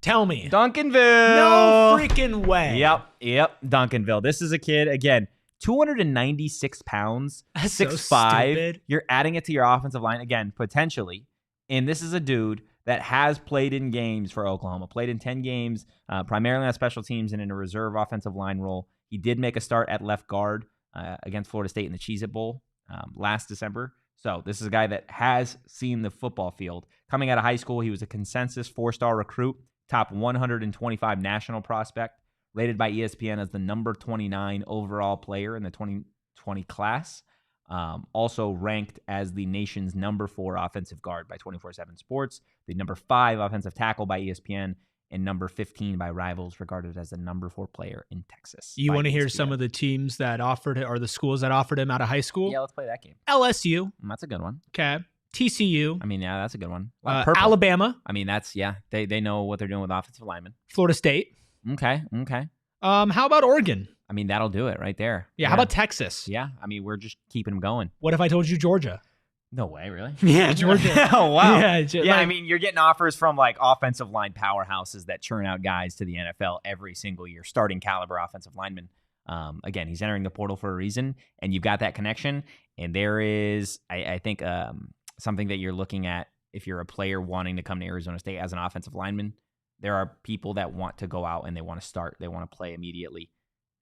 Tell me. Duncanville. No freaking way. Yep, Duncanville. This is a kid, again, 296 pounds, 6'5". You're adding it to your offensive line, again, potentially. And this is a dude that has played in games for Oklahoma, played in 10 games, primarily on special teams and in a reserve offensive line role. He did make a start at left guard against Florida State in the Cheez-It Bowl last December. So this is a guy that has seen the football field. Coming out of high school, he was a consensus 4-star recruit, top 125 national prospect, rated by ESPN as the number 29 overall player in the 2020 class. Also ranked as the nation's number 4 offensive guard by 24/7 Sports, the number 5 offensive tackle by ESPN, and number 15 by Rivals, regarded as the number 4 player in Texas. You want to hear ESPN. some of the teams that offered it, or the schools that offered him out of high school? Yeah, let's play that game. LSU. That's a good one. Okay. TCU. I mean, yeah, that's a good one. Alabama. I mean, that's, yeah, they know what they're doing with offensive linemen. Florida State. Okay. How about Oregon? I mean, that'll do it right there. Yeah. How about Texas? Yeah. I mean, we're just keeping them going. What if I told you Georgia? No way, really? Yeah, Georgia. Oh, wow. Yeah, I mean, you're getting offers from like offensive line powerhouses that churn out guys to the NFL every single year, starting caliber offensive linemen. Again, he's entering the portal for a reason, and you've got that connection. And there is, I think, something that you're looking at if you're a player wanting to come to Arizona State as an offensive lineman. There are people that want to go out and they want to start. They want to play immediately.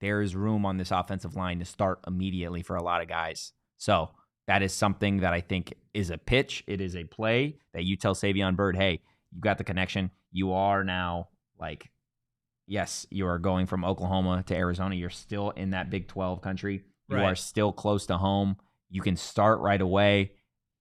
There is room on this offensive line to start immediately for a lot of guys. So that is something that I think is a pitch. It is a play that you tell Savion Byrd, hey, you got the connection. You are now like, yes, you are going from Oklahoma to Arizona. You're still in that Big 12 country. You Right. are still close to home. You can start right away.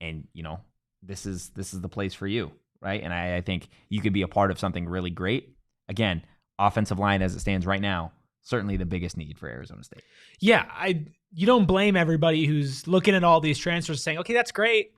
And, you know, this is the place for you, right? And I think you could be a part of something really great. Again, offensive line as it stands right now, certainly the biggest need for Arizona State. Yeah, you don't blame everybody who's looking at all these transfers saying, okay, that's great.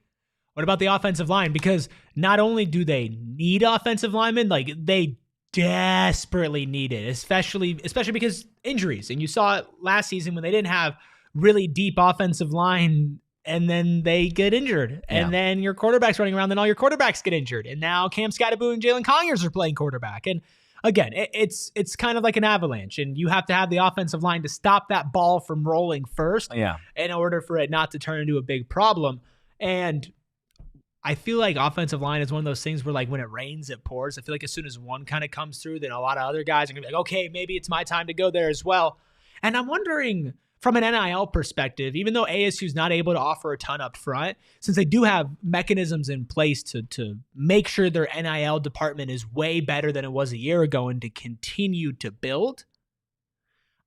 What about the offensive line? Because not only do they need offensive linemen, like they desperately need it, especially because injuries. And you saw it last season when they didn't have really deep offensive line, and then they get injured. And then your quarterback's running around, then all your quarterbacks get injured. And now Cam Scatterboot and Jalen Conyers are playing quarterback. And again, it's kind of like an avalanche, and you have to have the offensive line to stop that ball from rolling first in order for it not to turn into a big problem. And I feel like offensive line is one of those things where, like, when it rains, it pours. I feel like as soon as one kind of comes through, then a lot of other guys are going to be like, okay, maybe it's my time to go there as well. And I'm wondering, from an NIL perspective, even though ASU is not able to offer a ton up front, since they do have mechanisms in place to make sure their NIL department is way better than it was a year ago and to continue to build,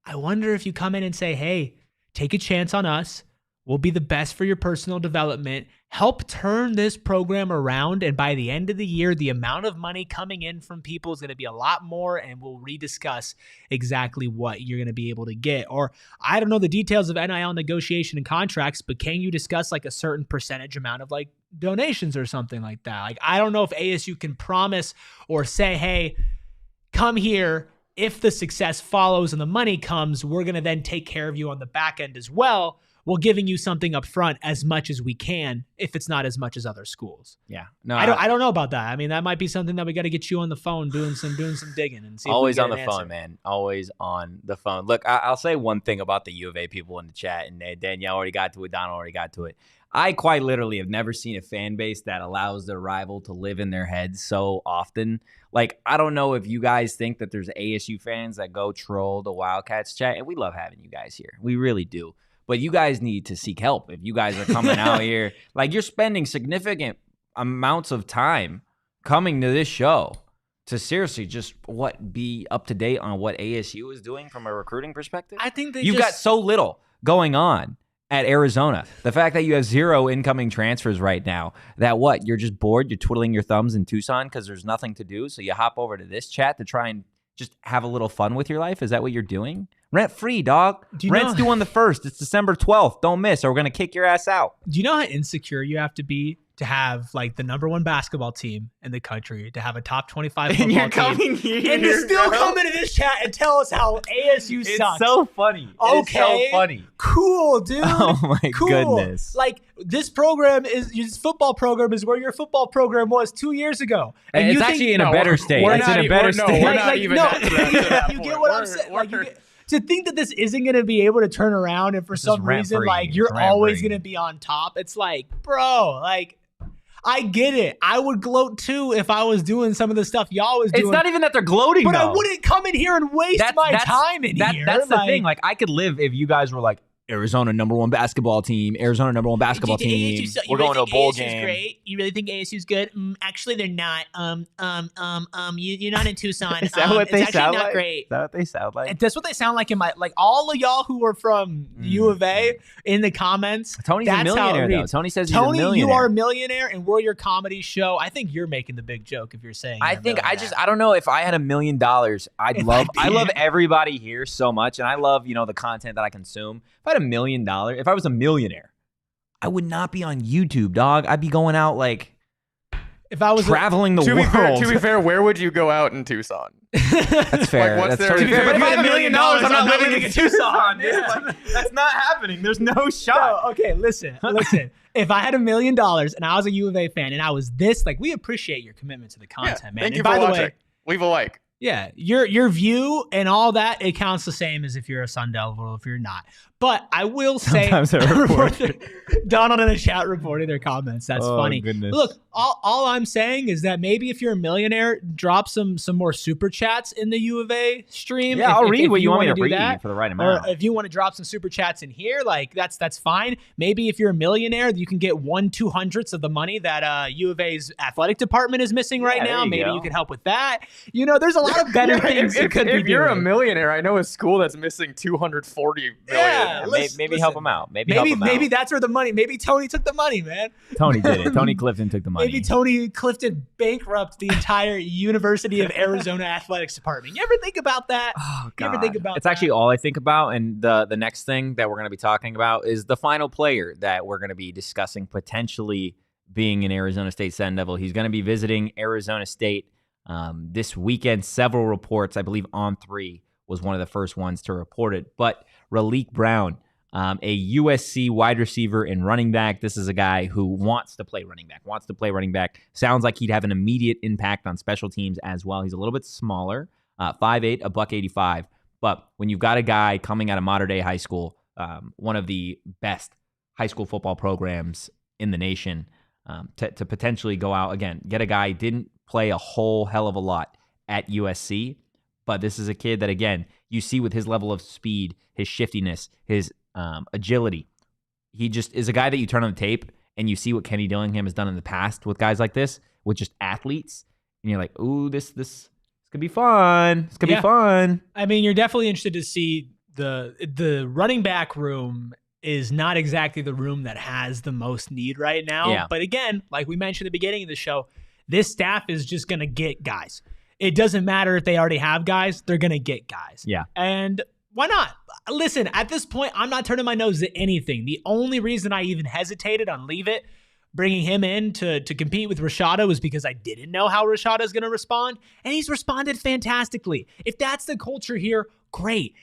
I wonder if you come in and say, hey, take a chance on us. We'll be the best for your personal development. Help turn this program around. And by the end of the year, the amount of money coming in from people is going to be a lot more. And we'll rediscuss exactly what you're going to be able to get. Or I don't know the details of NIL negotiation and contracts, but can you discuss like a certain percentage amount of like donations or something like that? Like, I don't know if ASU can promise or say, hey, come here. If the success follows and the money comes, we're going to then take care of you on the back end as well. We're giving you something up front as much as we can, if it's not as much as other schools. Yeah, no, I don't know about that. I mean, that might be something that we got to get you on the phone doing some digging and see. Always if we on can the get an phone, answer. man. Always on the phone. Look, I'll say one thing about the U of A people in the chat, and Danielle already got to it. Don already got to it. I quite literally have never seen a fan base that allows their rival to live in their heads so often. Like, I don't know if you guys think that there's ASU fans that go troll the Wildcats chat, and we love having you guys here. We really do. But you guys need to seek help. If you guys are coming out here, like, you're spending significant amounts of time coming to this show to seriously just be up to date on what ASU is doing from a recruiting perspective. I think you've got so little going on at Arizona. The fact that you have 0 incoming transfers right now, that you're just bored, you're twiddling your thumbs in Tucson because there's nothing to do, so you hop over to this chat to try and just have a little fun with your life? Is that what you're doing? Rent free, dog. Rent's due on the 1st. It's December 12th. Don't miss, or we're going to kick your ass out. Do you know how insecure you have to be to have like the number 1 basketball team in the country, to have a top 25 football And you're team, coming here, and to still come into this chat and tell us how ASU sucks? It's so funny. Okay. It's so funny. Cool, dude. Oh my Cool. goodness. Like, this football program is where your football program was 2 years ago. And it's actually in a better state. We're It's in not a better state. we're not even no, at that you point. get what I'm saying? Like, to think that this isn't going to be able to turn around, and for some reason, rent-free. like, you're It's always rent-free. going to be on top. It's like, bro, like, I get it. I would gloat too if I was doing some of the stuff y'all was doing. It's not even that they're gloating, but though. I wouldn't come in here and waste my time in here. That's the like, thing. Like, I could live if you guys were like, Arizona #1 basketball team. Arizona #1 basketball team. We're going to a bowl game. Great. You really think ASU's good? Actually, they're not. You're not in Tucson. Is that what they it's sound actually not like? great. Is that what they sound like? That's what they sound like in my all of y'all who are from U of A in the comments. Tony's that's a millionaire, how it though. reads. Tony says Tony, he's a millionaire. you are a millionaire, and we're your comedy show. I think you're making the big joke if you're saying. I don't know if I had $1 million, I love everybody here so much, and I love, the content that I consume. If I had $1 million, if I was a millionaire, I would not be on YouTube, dog. I'd be going out if I was traveling the world. To be fair, where would you go out in Tucson? That's fair. What's that's there totally to fair. do? But if I had $1 million, I'm not living in Tucson. Tucson. That's not happening. There's no shot. Oh, okay, listen. If I had $1 million and I was a U of A fan and I was this, we appreciate your commitment to the content, man. Thank you and for by the watching. way, Leave a like. yeah, your view and all that, it counts the same as if you're a Sun Devil or if you're not. But I will say, Sometimes I report. Donald in the chat reporting their comments. That's funny. Goodness. Look, all I'm saying is that maybe if you're a millionaire, drop some more super chats in the U of A stream. Yeah, I'll read what you want me to do read that. for the right amount. Or if you want to drop some super chats in here, that's fine. Maybe if you're a millionaire, you can get 1/200th of the money that U of A's athletic department is missing right now. Maybe you can help with that. There's a lot of better things you could be doing. If you're a millionaire, I know a school that's missing $240 million. Yeah, maybe help him out. Maybe that's where the money. Maybe Tony took the money, man. Tony did it. Tony Clifton took the money. Maybe Tony Clifton bankrupt the entire University of Arizona athletics department. You ever think about that? Oh, God. You ever think about it's that? actually all I think about. And the next thing that we're going to be talking about is the final player that we're going to be discussing potentially being an Arizona State Sun Devil. He's going to be visiting Arizona State this weekend. Several reports, I believe On3 was one of the first ones to report it. But Raleek Brown, a USC wide receiver and running back. This is a guy who wants to play running back. Sounds like he'd have an immediate impact on special teams as well. He's a little bit smaller, 5'8", $185. But when you've got a guy coming out of modern day high school, one of the best high school football programs in the nation, to potentially go out again, get a guy didn't play a whole hell of a lot at USC, but this is a kid that, again, you see with his level of speed, his shiftiness, his agility. He just is a guy that you turn on the tape and you see what Kenny Dillingham has done in the past with guys like this, with just athletes, and you're like, ooh, this could be fun. This could be fun. I mean, you're definitely interested to see the running back room is not exactly the room that has the most need right now. Yeah. But again, like we mentioned at the beginning of the show, this staff is just going to get guys. It doesn't matter if they already have guys. They're going to get guys. Yeah. And why not? Listen, at this point, I'm not turning my nose at anything. The only reason I even hesitated on bringing him in to compete with Rashada was because I didn't know how Rashada is going to respond. And he's responded fantastically. If that's the culture here, great.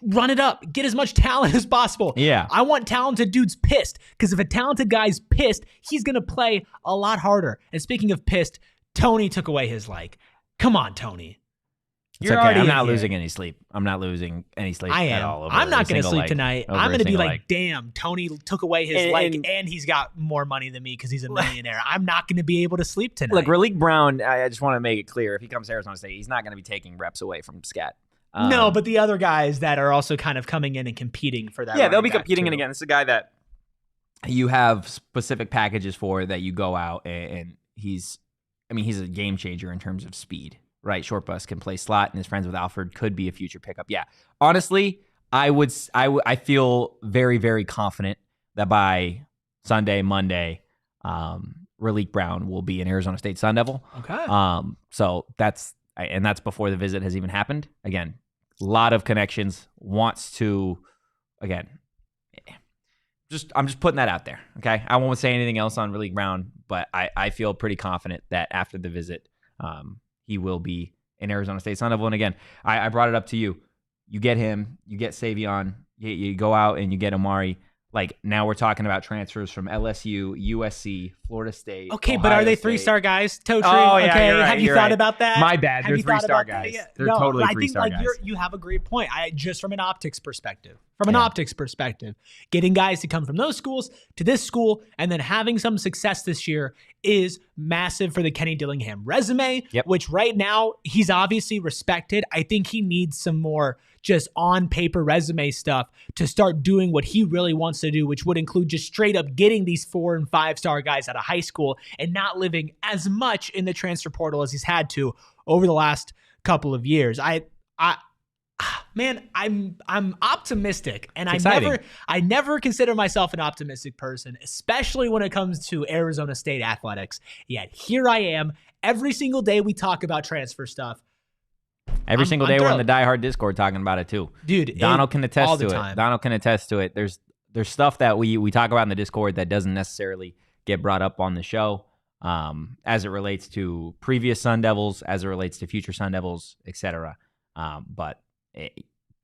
Run it up. Get as much talent as possible. Yeah. I want talented dudes pissed, because if a talented guy's pissed, he's going to play a lot harder. And speaking of pissed, Tony took away his Come on, Tony. It's okay. I'm not losing any sleep. I'm not losing any sleep I am. at all. I'm not going to sleep tonight. I'm going to be like, damn, Tony took away his and he's got more money than me because he's a millionaire. I'm not going to be able to sleep tonight. Look, Raleek Brown, I just want to make it clear, if he comes to Arizona State, he's not going to be taking reps away from Scat. No, but the other guys that are also kind of coming in and competing for that. Yeah, they'll be competing in again. This is a guy that you have specific packages for, that you go out and he's a game changer in terms of speed. Right, short bus, can play slot, and his friends with Alfred could be a future pickup. Yeah, honestly, I feel very, very confident that by Sunday, Monday, Raleek Brown will be an Arizona State Sun Devil. Okay. So that's before the visit has even happened. Again, a lot of connections. Wants to, again, I'm just putting that out there. Okay, I won't say anything else on Raleek Brown, but I feel pretty confident that after the visit, he will be an Arizona State Sun Devil. And again, I brought it up to you. You get him, you get Savion, you go out and you get Omari. Now we're talking about transfers from LSU, USC, Florida State. Okay, Ohio but are they State. 3-star guys? Totri. Oh, yeah, okay. you're right, Have you thought about that? My bad. They're Have you thought 3-star about that? guys. Yeah. They're totally I 3-star think guys. You have a great point. Just from an optics perspective. from an optics perspective. Getting guys to come from those schools to this school and then having some success this year is massive for the Kenny Dillingham resume, which right now he's obviously respected. I think he needs some more just on paper resume stuff to start doing what he really wants to do, which would include just straight up getting these 4 and 5 star guys out of high school and not living as much in the transfer portal as he's had to over the last couple of years. Man, I'm optimistic, and I never consider myself an optimistic person, especially when it comes to Arizona State athletics. Yet here I am. Every single day we talk about transfer stuff. Every single day we're in the Die Hard Discord talking about it too. Dude, Donald can attest all to the it. time. Donald can attest to it. There's stuff that we talk about in the Discord that doesn't necessarily get brought up on the show, as it relates to previous Sun Devils, as it relates to future Sun Devils, etc. But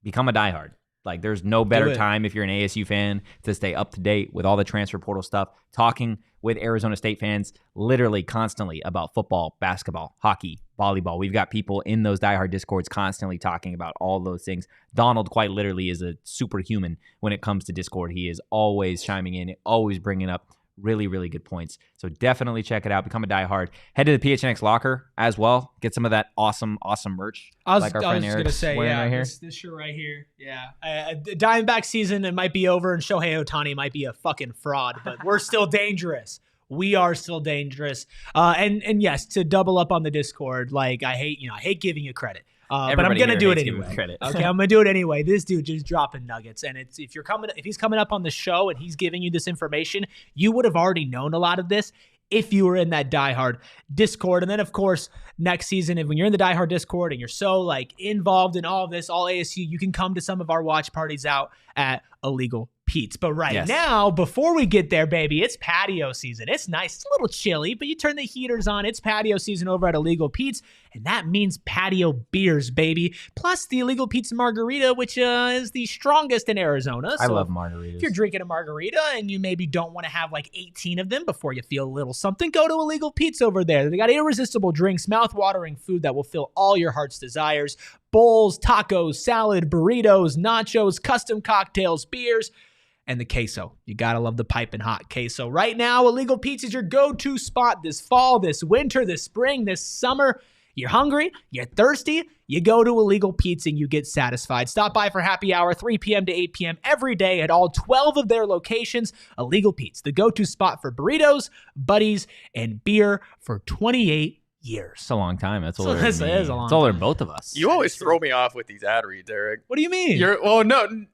become a diehard. Like, there's no better time if you're an ASU fan to stay up to date with all the transfer portal stuff, talking with Arizona State fans literally constantly about football, basketball, hockey, volleyball. We've got people in those diehard Discords constantly talking about all those things. Donald quite literally is a superhuman when it comes to Discord. He is always chiming in, always bringing up really, really good points. So definitely check it out. Become a diehard. Head to the PHNX locker as well. Get some of that awesome We are still dangerous. And yes, to double up on the Discord, like I hate giving you credit. But I'm gonna do it anyway. Okay, I'm gonna do it anyway. This dude just dropping nuggets, and if he's coming up on the show and he's giving you this information, you would have already known a lot of this if you were in that diehard Discord. And then of course next season, when you're in the diehard Discord and you're so like involved in all of this, all ASU, you can come to some of our watch parties out at Illegal Pete's. But now, before we get there, baby, it's patio season. It's nice. It's a little chilly, but you turn the heaters on. It's patio season over at Illegal Pete's, and that means patio beers, baby. Plus the Illegal Pete's margarita, which is the strongest in Arizona. I love margaritas. If you're drinking a margarita and you maybe don't want to have like 18 of them before you feel a little something, go to Illegal Pete's over there. They got irresistible drinks, mouth-watering food that will fill all your heart's desires. Bowls, tacos, salad, burritos, nachos, custom cocktails, beers, and the queso. You gotta love the piping hot queso. Right now, Illegal Pete's is your go-to spot this fall, this winter, this spring, this summer. You're hungry, you're thirsty, you go to Illegal Pete's and you get satisfied. Stop by for happy hour, 3 p.m. to 8 p.m. every day at all 12 of their locations. Illegal Pete's, the go-to spot for burritos, buddies, and beer for 28 years. It's a long time. That's older It is a long It's older than both of us. You always throw me off with these ad reads, Erik. What do you mean?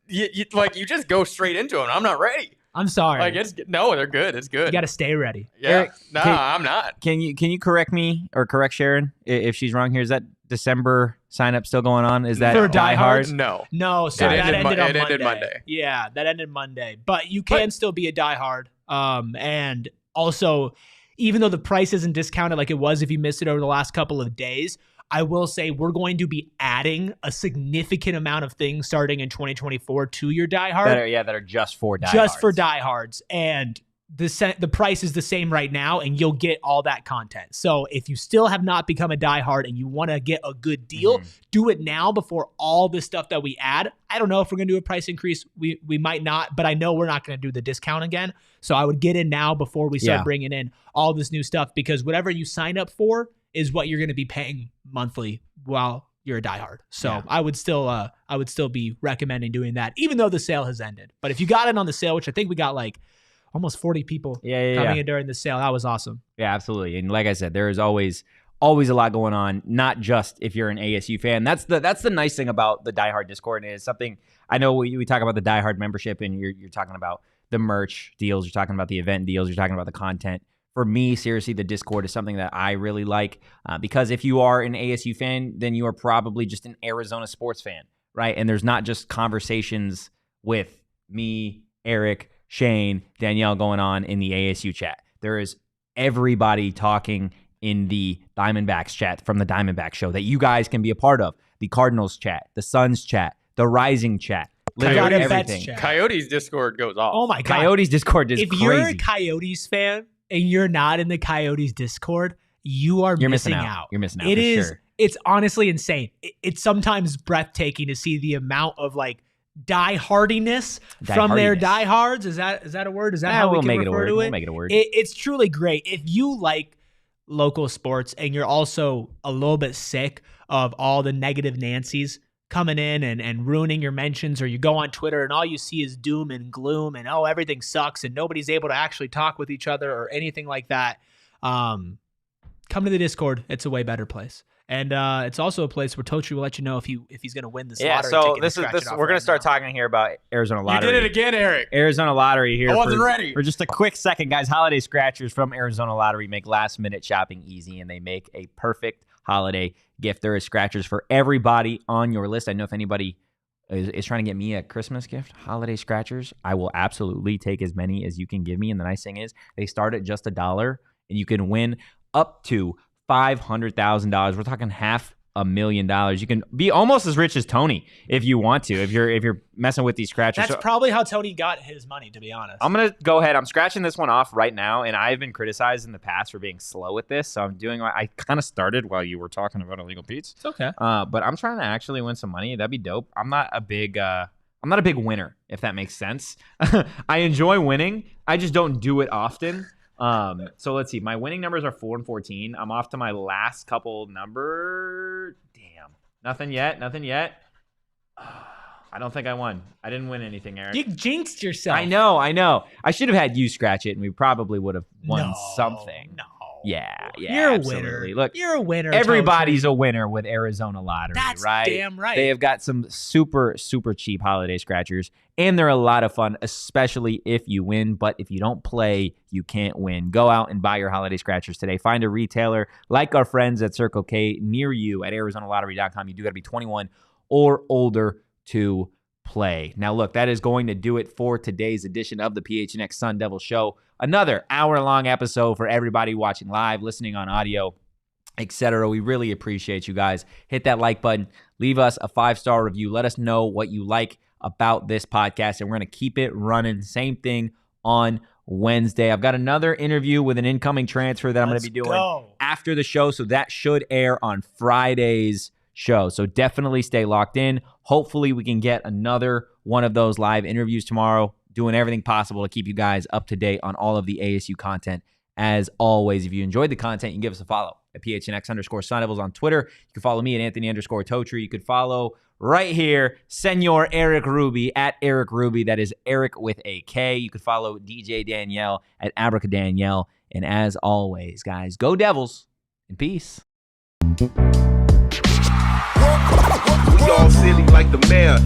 You just go straight into them. I'm not ready. I'm sorry. They're good. It's good. You got to stay ready. Yeah. Erik, I'm not. Can you correct me or correct Sharon if she's wrong here? Is that December sign up still going on? Is that for Die Hard? No. So that ended Monday. Yeah, that ended Monday. But you can still be a Die Hard. And also, even though the price isn't discounted like it was if you missed it over the last couple of days, I will say we're going to be adding a significant amount of things starting in 2024 to your Die Hard. That are just for Die Hards. Just for diehards. And the price is the same right now, and you'll get all that content. So if you still have not become a diehard and you want to get a good deal, do it now before all this stuff that we add. I don't know if we're going to do a price increase. We might not, but I know we're not going to do the discount again. So I would get in now before we start bringing in all this new stuff, because whatever you sign up for is what you're going to be paying monthly while you're a diehard. So I would still be recommending doing that, even though the sale has ended. But if you got it on the sale, which I think we got like almost 40 people coming in during the sale, that was awesome. Yeah, absolutely. And like I said, there is always a lot going on, not just if you're an ASU fan. That's the nice thing about the Die Hard Discord. Is something I know we talk about the Die Hard membership, and you're talking about the merch deals, you're talking about the event deals, you're talking about the content. For me, seriously, the Discord is something that I really like, because if you are an ASU fan, then you are probably just an Arizona sports fan, right? And there's not just conversations with me, Erik, Shane, Danielle going on in the ASU chat. There is everybody talking in the Diamondbacks chat from the Diamondback show that you guys can be a part of. The Cardinals chat, the Suns chat, the Rising chat. Literally everything. Coyotes Discord goes off. Oh my God. Coyotes Discord is crazy. If you're a Coyotes fan and you're not in the Coyotes Discord, you're missing out. You're missing out. It is. Sure. It's honestly insane. It's sometimes breathtaking to see the amount of like diehardiness from their diehards. Is that a word? Is that how we can refer to it? We'll make it a word. It's truly great. If you like local sports and you're also a little bit sick of all the negative Nancys coming in and ruining your mentions, or you go on Twitter and all you see is doom and gloom and, oh, everything sucks and nobody's able to actually talk with each other or anything like that, come to the Discord. It's a way better place. And it's also a place where Totri will let you know if he's going to win this lottery so ticket. we're going to start talking here about Arizona Lottery. You did it again, Eric. Arizona Lottery here. I wasn't ready. For just a quick second, guys. Holiday scratchers from Arizona Lottery make last-minute shopping easy, and they make a perfect holiday gift. There is scratchers for everybody on your list. I know if anybody is trying to get me a Christmas gift, holiday scratchers, I will absolutely take as many as you can give me. And the nice thing is they start at just $1, and you can win up to $500,000. We're talking $500,000. You can be almost as rich as Tony if you want to. If you're messing with these scratchers, that's probably how Tony got his money, to be honest. I'm gonna go ahead. I'm scratching this one off right now, and I've been criticized in the past for being slow with this. So I'm doing. I kind of started while you were talking about illegal Pete's. It's okay. But I'm trying to actually win some money. That'd be dope. I'm not a big winner, if that makes sense. I enjoy winning. I just don't do it often. So let's see. My winning numbers are 4 and 14. I'm off to my last couple number. Damn. Nothing yet. I don't think I won. I didn't win anything, Eric. You jinxed yourself. I know. I should have had you scratch it, and we probably would have won something. No. Yeah. You're absolutely. a winner. Look, you're a winner. Everybody's a winner with Arizona Lottery, That's right? damn right. They have got some super, super cheap holiday scratchers, and they're a lot of fun, especially if you win. But if you don't play, you can't win. Go out and buy your holiday scratchers today. Find a retailer like our friends at Circle K near you at ArizonaLottery.com. You do got to be 21 or older to play. Now, look, that is going to do it for today's edition of the PHNX Sun Devils Show. Another hour-long episode for everybody watching live, listening on audio, etc. We really appreciate you guys. Hit that like button. Leave us a 5-star review. Let us know what you like about this podcast, and we're going to keep it running. Same thing on Wednesday. I've got another interview with an incoming transfer that I'm going to be doing after the show, so that should air on Friday's show. So definitely stay locked in. Hopefully we can get another one of those live interviews tomorrow, doing everything possible to keep you guys up to date on all of the ASU content. As always, if you enjoyed the content, you can give us a follow at PHNX_Sun Devils on Twitter. You can follow me at Anthony_Totri. You could follow right here, Senor Erik Ruby at Erik Ruby. That is Erik with a K. You could follow DJ Danielle at Abracadanielle. And as always, guys, go Devils and peace. We all silly like the mayor.